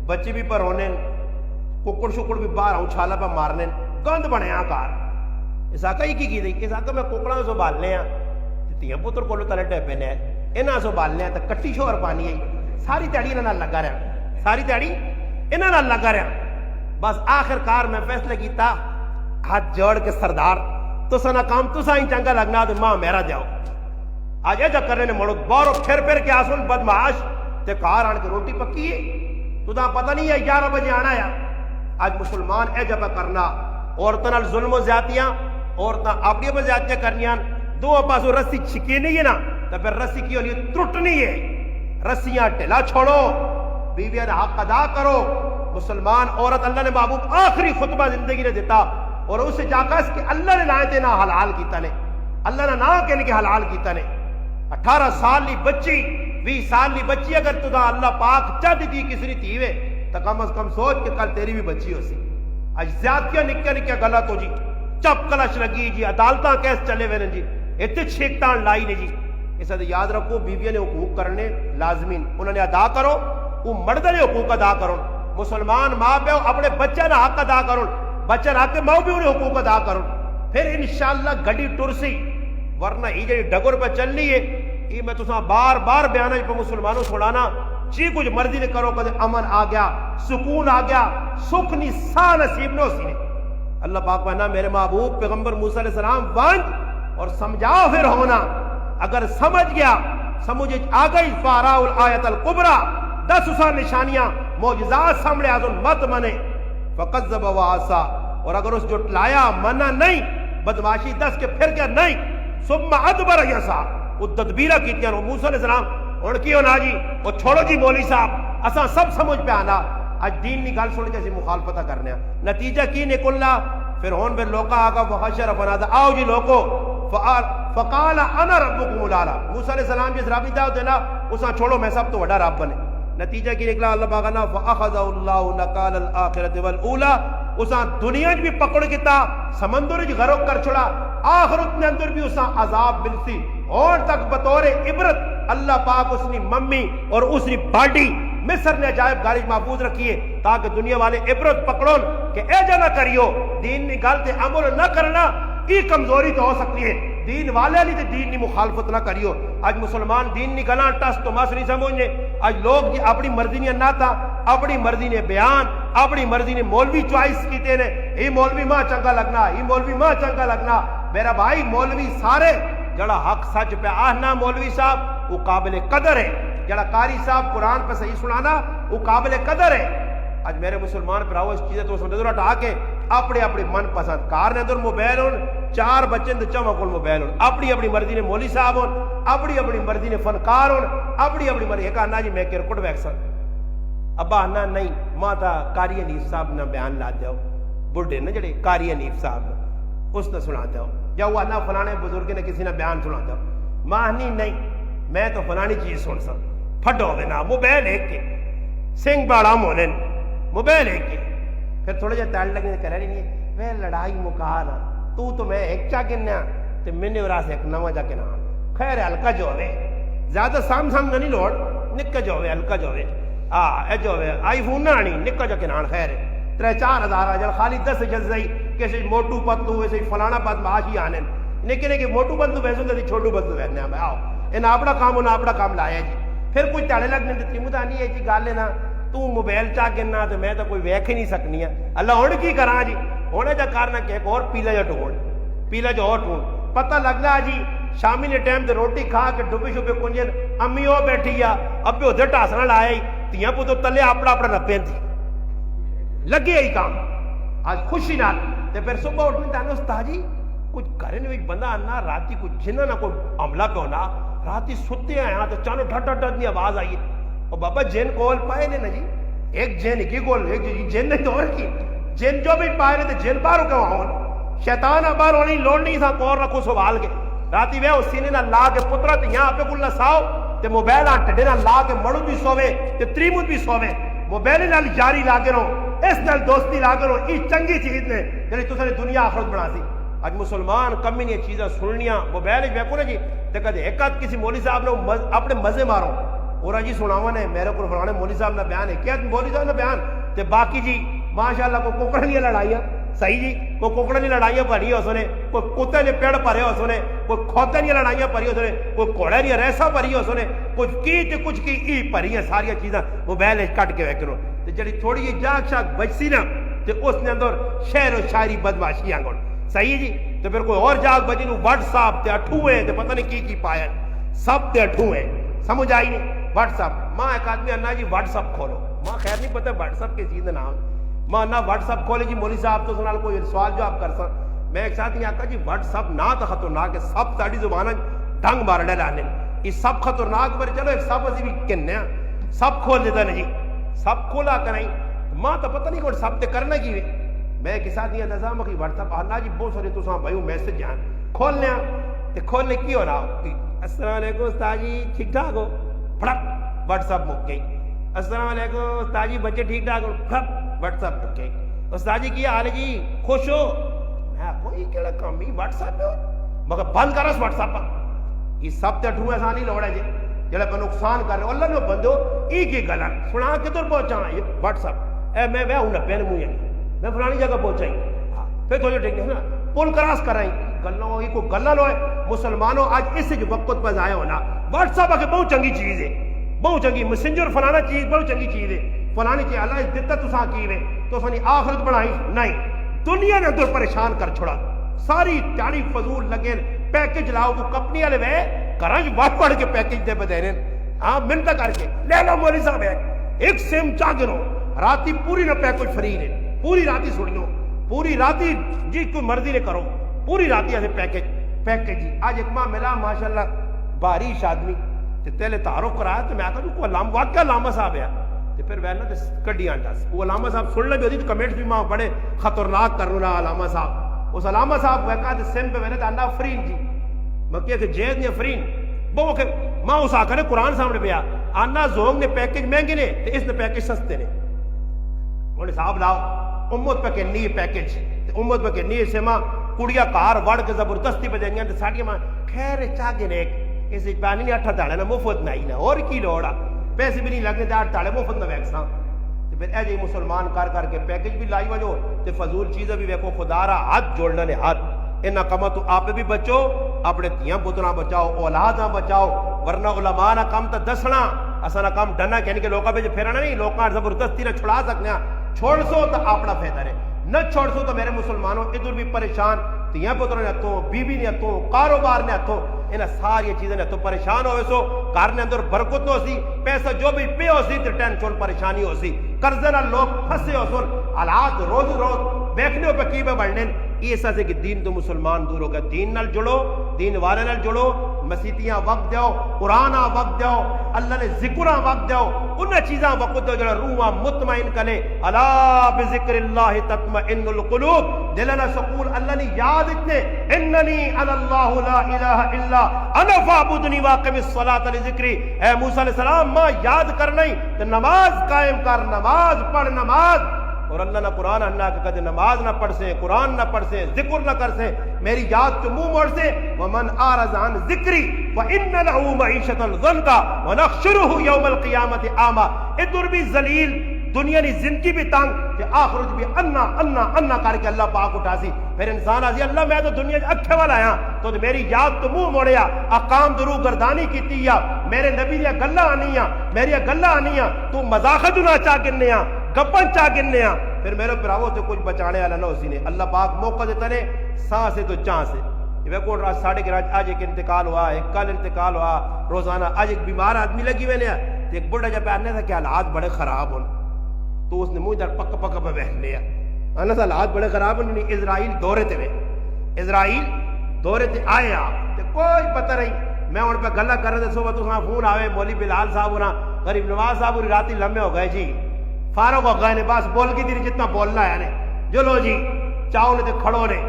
A: بچے بھی پر ہونے ککڑ شکڑ بھی باہر ہوں چھالا پہ مارنے گند بنے آکار اس آقا ہی کی دی اس آقا میں ککڑا سو بالنے ہیں تیاں پتر کولو تلے ٹیپے نے انہاں سو بالنے ہیں تو کٹی شور پانی ہے ساری تیڑی انہاں لگا رہا ساری تیڑی انہاں لگا رہا بس آخر کار میں فیصلہ کیتا ہاتھ جوڑ کے سردار تو سنا کام تو سائیں چنگا لگنا تو ماں میرا جاؤ آج ایجا کرنے نے مڑو بارو پھر کے آسون بدمعاش تے کار آن کے روٹی پکی ہے تو دا پتہ نہیں ہے 11 بجے آنا ہے آج مسلمان ایجا پہ کرنا عورتوں ظلم و زیادتیاں عورتیں اپنی پہ زیادتیاں کرنیاں دو پاسوں رسی چھکی نہیں ہے نا تو پھر رسی کی ہونی ٹرٹنی ہے رسیاں ٹھلا چھوڑو بیویاں حق ادا کرو مسلمان عورت اللہ نے محبوب آخری خطبہ زندگی نے دیتا اور اسے جاکا اس کہ اللہ نے لائے نہ حلال کیتا نے اللہ نے نہ کہنے کے حلال کیتا نے 18 سال لی بچی 20 سال لی بچی اگر تو دا اللہ پاک چاہتی تھی کسی نہیں تھی وے تو کم از کم سوچ کہ کل تیری بھی بچی ہو سی آج زیادتیاں نکیا غلط ہو جی چپ کلش لگی جی عدالتاں کیس چلے ہوئے جی اتنے چھیکتان لائی نے جی اس سے یاد رکھو بیویاں نے حقوق کرنے لازمین انہوں نے ادا کرو وہ مرد نے حقوق ادا کرو مسلمان ماں پیو اپنے بچے نہ حق ادا کرو بچے نہ حق ماں بھی انہیں حقوق ادا کرو پھر انشاءاللہ گڑی ٹرسی ورنہ ہی جی ڈگر پہ چلنی ہے یہ میں تساں بار بار بیانا پہ مسلمانوں چھوڑانا جی کچھ مرضی نے کرو کدے امن آ گیا سکون آ گیا سکھ نہیں سا نصیب نو سی نے اللہ پاک کہنا میرے محبوب پیغمبر موسیٰ علیہ السلام وانج اور سمجھاؤ پھر ہونا اگر سمجھ گیا سمجھ آ گئی فاراء الآیت الکبریٰ 10 اسا نشانیاں معجزات سامنے آزن مت منے فقذب وعصا اور اگر اس جو ٹلایا منا نہیں بدماشی 10 کے پھر کیا نہیں ثم ادبر یسا وہ تدبیرہ کیتیاں موسیٰ علیہ السلام اور کی ہونا جی وہ چھوڑو جی مولوی صاحب اساں سب سمجھ پہ آنا آج دین نہیں گل سن کے اسی مخالفتہ کرنے ہیں نتیجہ کی نکلنا پھر ہون پہ لوکا آگا وحشر فنادا آؤ جی لوکو فقال انا ربکم الاعلی موسیٰ علیہ السلام جس رابی داؤ دینا اساں چھوڑو میں سب تو وڈا رب بنے نتیجہ کی نکلا اللہ باغنا فاخذ اللہ نکال الاخرۃ والاولی اساں دنیا بھی پکڑ کیتا سمندر وچ غرق کر چھڑا آخرت کے اندر بھی اساں عذاب ملتی اور تک بطور عبرت اللہ پاک اس نے ممی اور اس نے باڈی مصر نے عجائب گارج محفوظ رکھیے تاکہ دنیا والے عبرت پکڑون کہ ایجا نہ کریو دین نے گل تے عمل نہ کرنا یہ کمزوری تو ہو سکتی ہے دین والے نہیں تے دین کی مخالفت نہ کریو آج مسلمان دین نہیں گلاں ٹس تو مس نہیں سمجھنے آج لوگ جی اپنی مرضی نے ناتا اپنی مرضی نے بیان اپنی مرضی نے مولوی چوائس کیتے نے یہ مولوی ماں چنگا لگنا یہ مولوی ماں چنگا لگنا میرا بھائی مولوی سارے جڑا حق سچ پہ آہنا مولوی صاحب وہ قابل قدر ہے جڑا قاری صاحب قرآن پہ صحیح سنانا وہ قابل قدر ہے آج میرے مسلمان پراؤ اس چیزیں تو نظر ہٹا کے اپنے اپنے من پسند کار نے اندر موبائل ہون 4 بچے تو چما کول موبائل ہون اپنی اپنی مرضی نے مولوی صاحب ہون اپنی اپنی مرضی نے فنکار ہون اپنی اپنی مرضی ایک آنا جی میں کرکٹ ویکسن ابا آنا نہیں ماں تا قاری حنیف صاحب نے بیان لا دیو بڑھے نا جڑے قاری حنیف صاحب اس نے سنا دیو یا وہ آنا فلانے بزرگ نے کسی نے بیان سنا دیو ماں نہیں میں تو فلانی چیز سن سا پھٹو دینا موبائل ایک کے سنگ باڑا مونن موبائل ایک کے پھر تھوڑے جہاں تاڑ لگنے کہہ رہی نہیں میں لڑائی مکانا تو میں ایک چا گنیا تو میں نے ورا سے ایک نواں جا کے نا خیر ہلکا جو ہوئے زیادہ سام نہیں لوڑ نکا جو ہوئے ہلکا جو ہوئے اے جو ہوئے آئی فون نہ آنی نکا جا کے نان خیر 3-4 ہزار آجل خالی 10 جلزائی کیسے موٹو پتلو ویسے فلانا پت معاشی آنے لیکن کہ موٹو بندو ویسے تھی چھوٹو بندو ویسے ہیں آؤ انہیں اپنا کام انہیں اپنا کام لایا جی پھر کوئی تاڑے لگنے دیتی مجھے آنی ہے جی گال لینا تو موبائل چاہ گنا تو میں تو کوئی ویکھ ہی نہیں سکنی ہے اللہ ہونے کی کرا جی ہونے جا کارنا کہ ایک اور پیلا جا ٹھوڑ پیلا جو اور ٹھوڑ پتہ لگنا جی شامی نے ٹائم دے روٹی کھا کے ڈبی شبے کنجن امی ہو بیٹھی یا اب بھی ادھر ٹاسنا لایا ہی تیاں پو تو تلے اپنا اپنا نپین تھی لگے ہی کام آج خوشی نال تے پھر صبح اٹھنے تانے استاد جی کچھ کرنے میں بندہ آنا راتی کچھ جنہ نہ کوئی عملہ پہ ہونا راتی ستے ہیں تو چانو ڈھٹ ڈھٹ ڈھٹ آواز آئی اور بابا جن کول پائے نے نا جی ایک جن کی گول ایک جن نہیں تو اور کی جن جو بھی پائے نے تو جن بارو کیوں آؤں شیطان بار ہونی لوڑ نہیں تھا کور رکھو سوال کے راتی وے اس سینے نہ لا کے پترت یہاں پہ کل نہ ساؤ تے موبائل آن ٹڈے نہ لا کے مڑو بھی سوے تے تریمود بھی سوے موبائل نال جاری لا کے رو اس نال دوستی لا کے رو یہ چنگی چیز نے جڑی تساں دنیا آخرت بنا سی اج مسلمان کمی نہیں چیزاں سننیاں موبائل ویکو نا جی تے کدے ایک آدھ کسی مولوی صاحب نے اپنے مزے مارو اور جی سناوا نے میرے کو فلانے مولوی صاحب نے بیان ہے کیا مولوی صاحب نے بیان تے باقی جی ماشاءاللہ کو کوکڑے نہیں لڑائیاں صحیح جی کوئی کوکڑے نہیں لڑائیاں پڑھی اس نے کوئی کتے نے پیڑ پرے اس نے کوئی کھوتے نہیں لڑائیاں پڑھی اس نے کوئی گھوڑے نہیں ریسا پڑھی اس نے کچھ کی تے کچھ کی ای پڑھی ہیں ساری چیزاں موبائل کٹ کے ویکھو تے جڑی تھوڑی جی جاگ شاگ بچسی نا تے اس نے اندر شعر و شاعری بدماشی آنگڑ صحیح جی تو پھر کوئی اور جاگ بجی نو واٹس ایپ تے اٹھوئے تے پتہ نہیں کی پایا سب تے اٹھوئے سمجھ آئی نہیں واٹس ایپ ماں ایک آدمی انا جی واٹس ایپ کھولو ماں خیر نہیں پتہ واٹس ایپ کے چیز نام ماں انا واٹس ایپ کھولے جی مولوی صاحب تو سنال کوئی سوال جواب کر سا میں ایک ساتھ نہیں آتا جی واٹس ایپ نہ تو خطرناک ہے سب ساڑی زبان ڈنگ مار ڈے لانے یہ سب خطرناک پر چلو ایک سب اسی بھی کہنے ہیں سب کھول دیتا نہیں سب کھولا کریں ماں تو پتہ نہیں کوئی سب تے کرنا کی میں ایک ساتھ نہیں آتا کہ واٹس ایپ آنا جی بہت سارے تو ساں بھائیو میسج جان کھول لیا تے کھولنے کی ہو رہا السلام علیکم استاد جی ٹھیک ٹھاک ہو پھڑک واٹس ایپ مک گئی السلام علیکم استاد جی بچے ٹھیک ٹھاک ہو پھڑک واٹس ایپ مک گئی استاد جی کی حال ہے جی خوش ہو میں کوئی کیڑا کام ہی واٹس ایپ پہ مگر بند کر اس واٹس ایپ پر یہ سب تے ڈھوئے سانی لوڑ ہے جی جڑا پہ نقصان کر رہے اللہ نے بندو ای کی گلا سنا کدھر پہنچا یہ واٹس ایپ اے میں ہوں نہ پین منہ میں فلانی جگہ پہنچائی پھر تو جو ٹھیک ہے نا پل کراس کرائیں گلوں ہوئی کوئی گلہ لو ہے مسلمانوں آج اس جو وقت پر ضائع ہونا واٹس ایپ آگے بہت چنگی چیز ہے بہت چنگی مسنجر فلانا چیز بہت چنگی چیز ہے فلانی چیز اللہ اس دیتا تو ساں کی ہے تو سنی آخرت بڑھائی نہیں دنیا نے اندر پریشان کر چھوڑا ساری تیاری فضول لگے پیکج لاؤ کو کمپنی والے وے کرانج بات پڑھ کے پیکج دے بدے ہاں منتا کر کے لے لو مولوی صاحب ایک سیم چاہ گرو راتی پوری نہ پیکج فری نے پوری راتی سن لو پوری راتی جی کوئی مرضی نے کرو پوری راتی ایسے پیکج جی آج ایک ماہ ملا ماشاءاللہ بارش آدمی تے تیلے تعارف کرایا تو میں آتا جو علامہ واقعہ علامہ صاحب ہے تے پھر وینا تے کڈیاں ٹاس وہ علامہ صاحب سننے بھی ہوتی تو کمنٹس بھی ماں بڑے خطرناک کرنا علامہ صاحب اس علامہ صاحب ویکا تے سیم پہ وینا تے انا فرین جی مکیہ کہ جید نے فرین وہ کہ ماں اس آکر قرآن سامنے پہ آنا زونگ نے پیکج مہنگے نے تے اس نے پیکج سستے نے انہیں صاحب لاؤ امت پہ کہنی ہے پیکج امت پہ کہنی ہے سے ماں کڑیا کار وڑ کے زبردستی پہ دیں گے تو ساڑی ماں خیر چاگے نے اس پانی نہیں اٹھا داڑے نا مفت نہیں نا اور کی لوڑا پیسے بھی نہیں لگنے داڑ تاڑے مفت نہ ویکساں تو پھر اے جی مسلمان کر کے پیکج بھی لائی وجو تو فضول چیزیں بھی ویکو خدا را ہاتھ جوڑنا نے ہاتھ انہا کما تو آپ بھی بچو اپنے تیاں پترہ بچاؤ اولادہ بچاؤ ورنہ علماء نا کام تا دسنا اسانا کام ڈنا کہنے کے لوگا پہ پھیرانا نہیں لوگا زبردستی نہ چھڑا سکنے چھوڑ سو تو اپنا فیدہ ہے نہ چھوڑ سو تو میرے مسلمانوں ادھر بھی پریشان تیاں پتروں نے ہتھوں بیوی نے ہتھوں کاروبار نے ہتھوں انہاں ساری چیزیں نے ہتھوں پریشان ہوئے سو کار نے اندر برکت نہ ہو سی پیسہ جو بھی پہ ہو سی تو ٹینشن پریشانی ہو سی قرضے نہ لوگ پھنسے ہو سن حالات روز دیکھنے ہو پہ کی پہ بڑھنے یہ ایسا سے کہ دین تو مسلمان دور ہوگا دین نال جڑو دین والے نال جڑو مسیتیاں وقت دیو قرآن وقت دیو اللہ نے ذکرہ وقت دیو انہاں چیزاں وقت دیو جڑا روحاں مطمئن کرے الا بذکر اللہ تطمئن القلوب دلنا سکون اللہ نے یاد اتنے اننی انا اللہ لا الہ الا انا فعبدنی واقم الصلاة لذکری اے موسیٰ علیہ السلام ماں یاد کر نہیں تو نماز قائم کر نماز پڑھ نماز اور اللہ نہ قرآن اللہ کہ کدے نماز نہ پڑھ سے قرآن نہ پڑھ سے ذکر نہ کر سے میری یاد تو منہ موڑ سے ومن اعرض عن ذکری فإن له معیشۃ ضنکا ونحشره یوم القیامت اعمی ادھر بھی ذلیل دنیا کی زندگی بھی تنگ کہ آخرت بھی انا کر کے اللہ پاک اٹھا سی پھر انسان آسی اللہ میں تو دنیا اکھے والا آیا تو میری یاد تو منہ موڑیا اقام درو گردانی کیتی یا میرے نبی نے گلہ آنی میری گلہ آنی تو مزاخت نہ چاہ گننے گپن چاہ گننے پھر میرے پراؤں تو کچھ بچانے والا نہ اسی نے اللہ پاک موقع دیتا نے ساں سے تو چاں سے یہ کوئی رات ساڑھے کے رات آج ایک انتقال ہوا ایک کل انتقال ہوا روزانہ آج ایک بیمار آدمی لگی ہوئے نے ایک بڑھا جب آنے تھا کہ حالات بڑے خراب ہوں تو اس نے منہ در پکا پہ بیٹھ لیا آنا تھا حالات بڑے خراب ہوں اسرائیل دورے تے میں اسرائیل دورے تے آئے آپ کوئی پتہ نہیں میں ان پہ گلہ کر رہے تھے صبح تو فون آوے مولی بلال صاحب ہونا غریب نواز صاحب ہوئی راتی لمبے ہو گئے جی فاروق ہو گئے نے بس بول کی تیری جتنا بولنا ہے نے جو لو جی چاہو نے تے کھڑو نے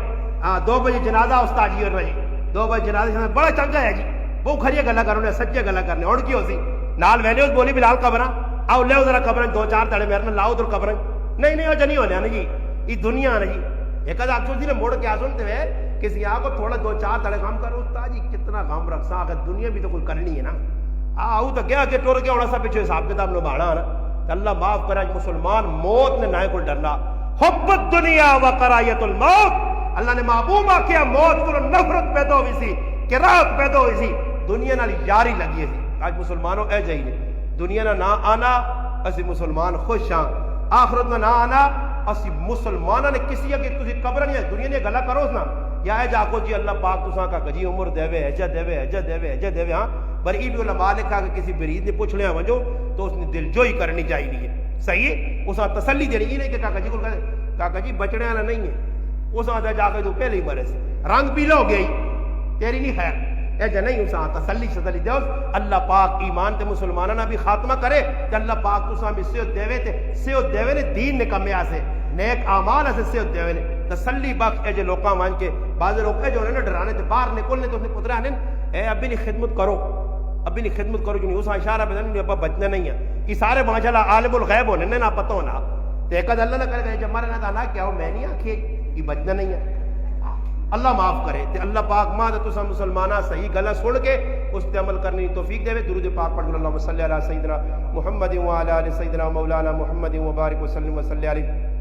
A: 2 بجے جنازہ استاد جی اور جی 2 بجے جنازہ بڑا چنگا ہے جی وہ کھڑی گلا کرنے سچے گلا کرنے اور کی ہو سی نال ویلے اس بولی بلال قبر آؤ لے ذرا قبر 2-4 تڑے میرے لاؤ ادھر قبر نہیں وہ جنی ہونے جی یہ دنیا ہے جی ایک آدھ اکثر نے موڑ کے سنتے ہوئے کسی آگے تھوڑا دو چار تڑے غم کرو استاد جی کتنا غم رکھ سا اگر دنیا بھی تو کوئی کرنی ہے نا آؤ تو گیا کہ ٹور گیا ہونا سا پیچھے حساب کتاب نبھانا نا اللہ معاف کرا مسلمان موت نے نائے کو ڈرنا حب الدنیا و کرایت الموت اللہ نے محبوب کیا موت کو نفرت پیدا ہوئی سی کراہت پیدا ہوئی سی دنیا نال یاری لگی سی آج مسلمانوں اے جائیے دنیا نہ آنا اسی مسلمان خوش ہاں آخرت نہ آنا اسی مسلمانوں نے کسی اگے تسی قبر نہیں دنیا نے گلا کرو نا یا اے جاکو جی اللہ پاک تساں کا جی عمر دیوے عزت دیوے عزت دیوے عزت دیوے ہاں پر ای بھی علماء نے کہا کہ کسی برید نے پوچھ لیا وجو تو اس نے دل جوئی کرنی چاہیے صحیح ہے اساں تسلی دینی یہ نہیں کہ کاکا جی کو کاکا جی بچنے والا نہیں ہے اساں تے جا کے تو پہلے ہی مرے سے رنگ پیلا ہو گئی تیری نہیں خیر اے جا نہیں اساں تسلی شتلی دیو اللہ پاک ایمان تے مسلماناں نہ بھی خاتمہ کرے تے اللہ پاک تساں بھی سیو دیوے نے دین نے کمیا سے نیک اعمال سے سیو دیوے نے تسلی بخش اے جو لوکاں مان کے بعض لوگ اے جو نے ڈرانے تے باہر نکلنے تو اپنے پترا نے اے ابھی نہیں خدمت کرو ابھی نہیں خدمت کرو جو نہیں اساں اشارہ بدن نہیں ابا بچنا نہیں ہے یہ سارے ماشاءاللہ عالم الغیب ہونے نے نہ پتہ ہونا تے ایک اللہ نہ کرے جب مارے نہ کیا ہو میں نہیں آکھے یہ بچنا نہیں ہے اللہ معاف کرے تے اللہ پاک ماں تے تساں مسلماناں صحیح گلاں سن کے اس تے عمل کرنے کی توفیق دے درود پاک پڑھ اللہم صلی علی سیدنا محمد وعلی آل سیدنا مولانا محمد وبارک وسلم وصلی علیہ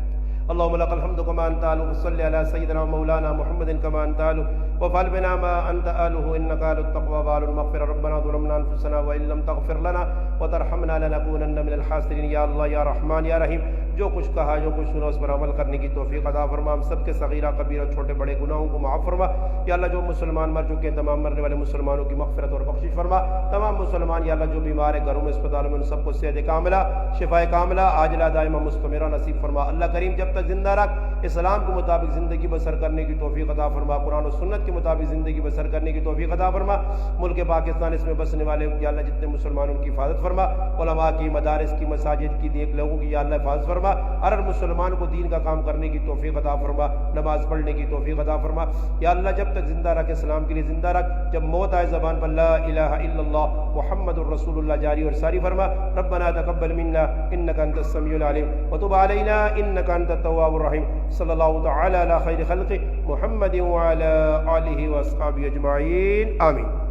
A: اللهم لك الحمد كما انت اهل وصل على سيدنا مولانا محمد كما انت اهل وفعل بنا ما انت اهله انك اهل التقوى وأهل المغفرة ربنا ظلمنا انفسنا وان لم تغفر لنا وترحمنا لنكونن من الخاسرين یا اللہ یا رحمان یا رحیم جو کچھ کہا جو کچھ سنا اس پر عمل کرنے کی توفیق عطا فرما ہم سب کے صغیرہ کبیرہ چھوٹے بڑے گناہوں کو معاف فرما یا اللہ جو مسلمان مر چکے ہیں تمام مرنے والے مسلمانوں کی مغفرت اور بخشش فرما تمام مسلمان یا اللہ جو بیمار ہیں گھروں میں اسپتالوں میں ان سب کو صحت کاملہ شفاء کاملہ عاجلہ دائمہ مستمرہ نصیب فرما اللہ کریم جب تک زندہ رکھ اسلام کے مطابق زندگی بسر کرنے کی توفیق عطا فرما قرآن و سنت کے مطابق زندگی بسر کرنے کی توفیق عطا فرما ملک پاکستان اس میں بسنے والے یا اللہ جتنے مسلمانوں کی حفاظت فرما علماء کی مدارس کی مساجد کی دیکھ لوگوں کی یا اللہ حفاظت فرما ہر مسلمان کو دین کا کام کرنے کی توفیق عطا فرما نماز پڑھنے کی توفیق عطا فرما یا اللہ جب تک زندہ رکھ اسلام کے لیے زندہ رکھ جب موت آئے زبان پر لا الہ الا اللہ محمد الرسول اللہ جاری اور ساری فرما ربنا تقبل منا انك انت السميع العليم وتب علينا انك انت التواب الرحيم صلی اللہ تعالی علی خیر خلق محمد وعلى آلہ واصحابہ اجمعین آمین.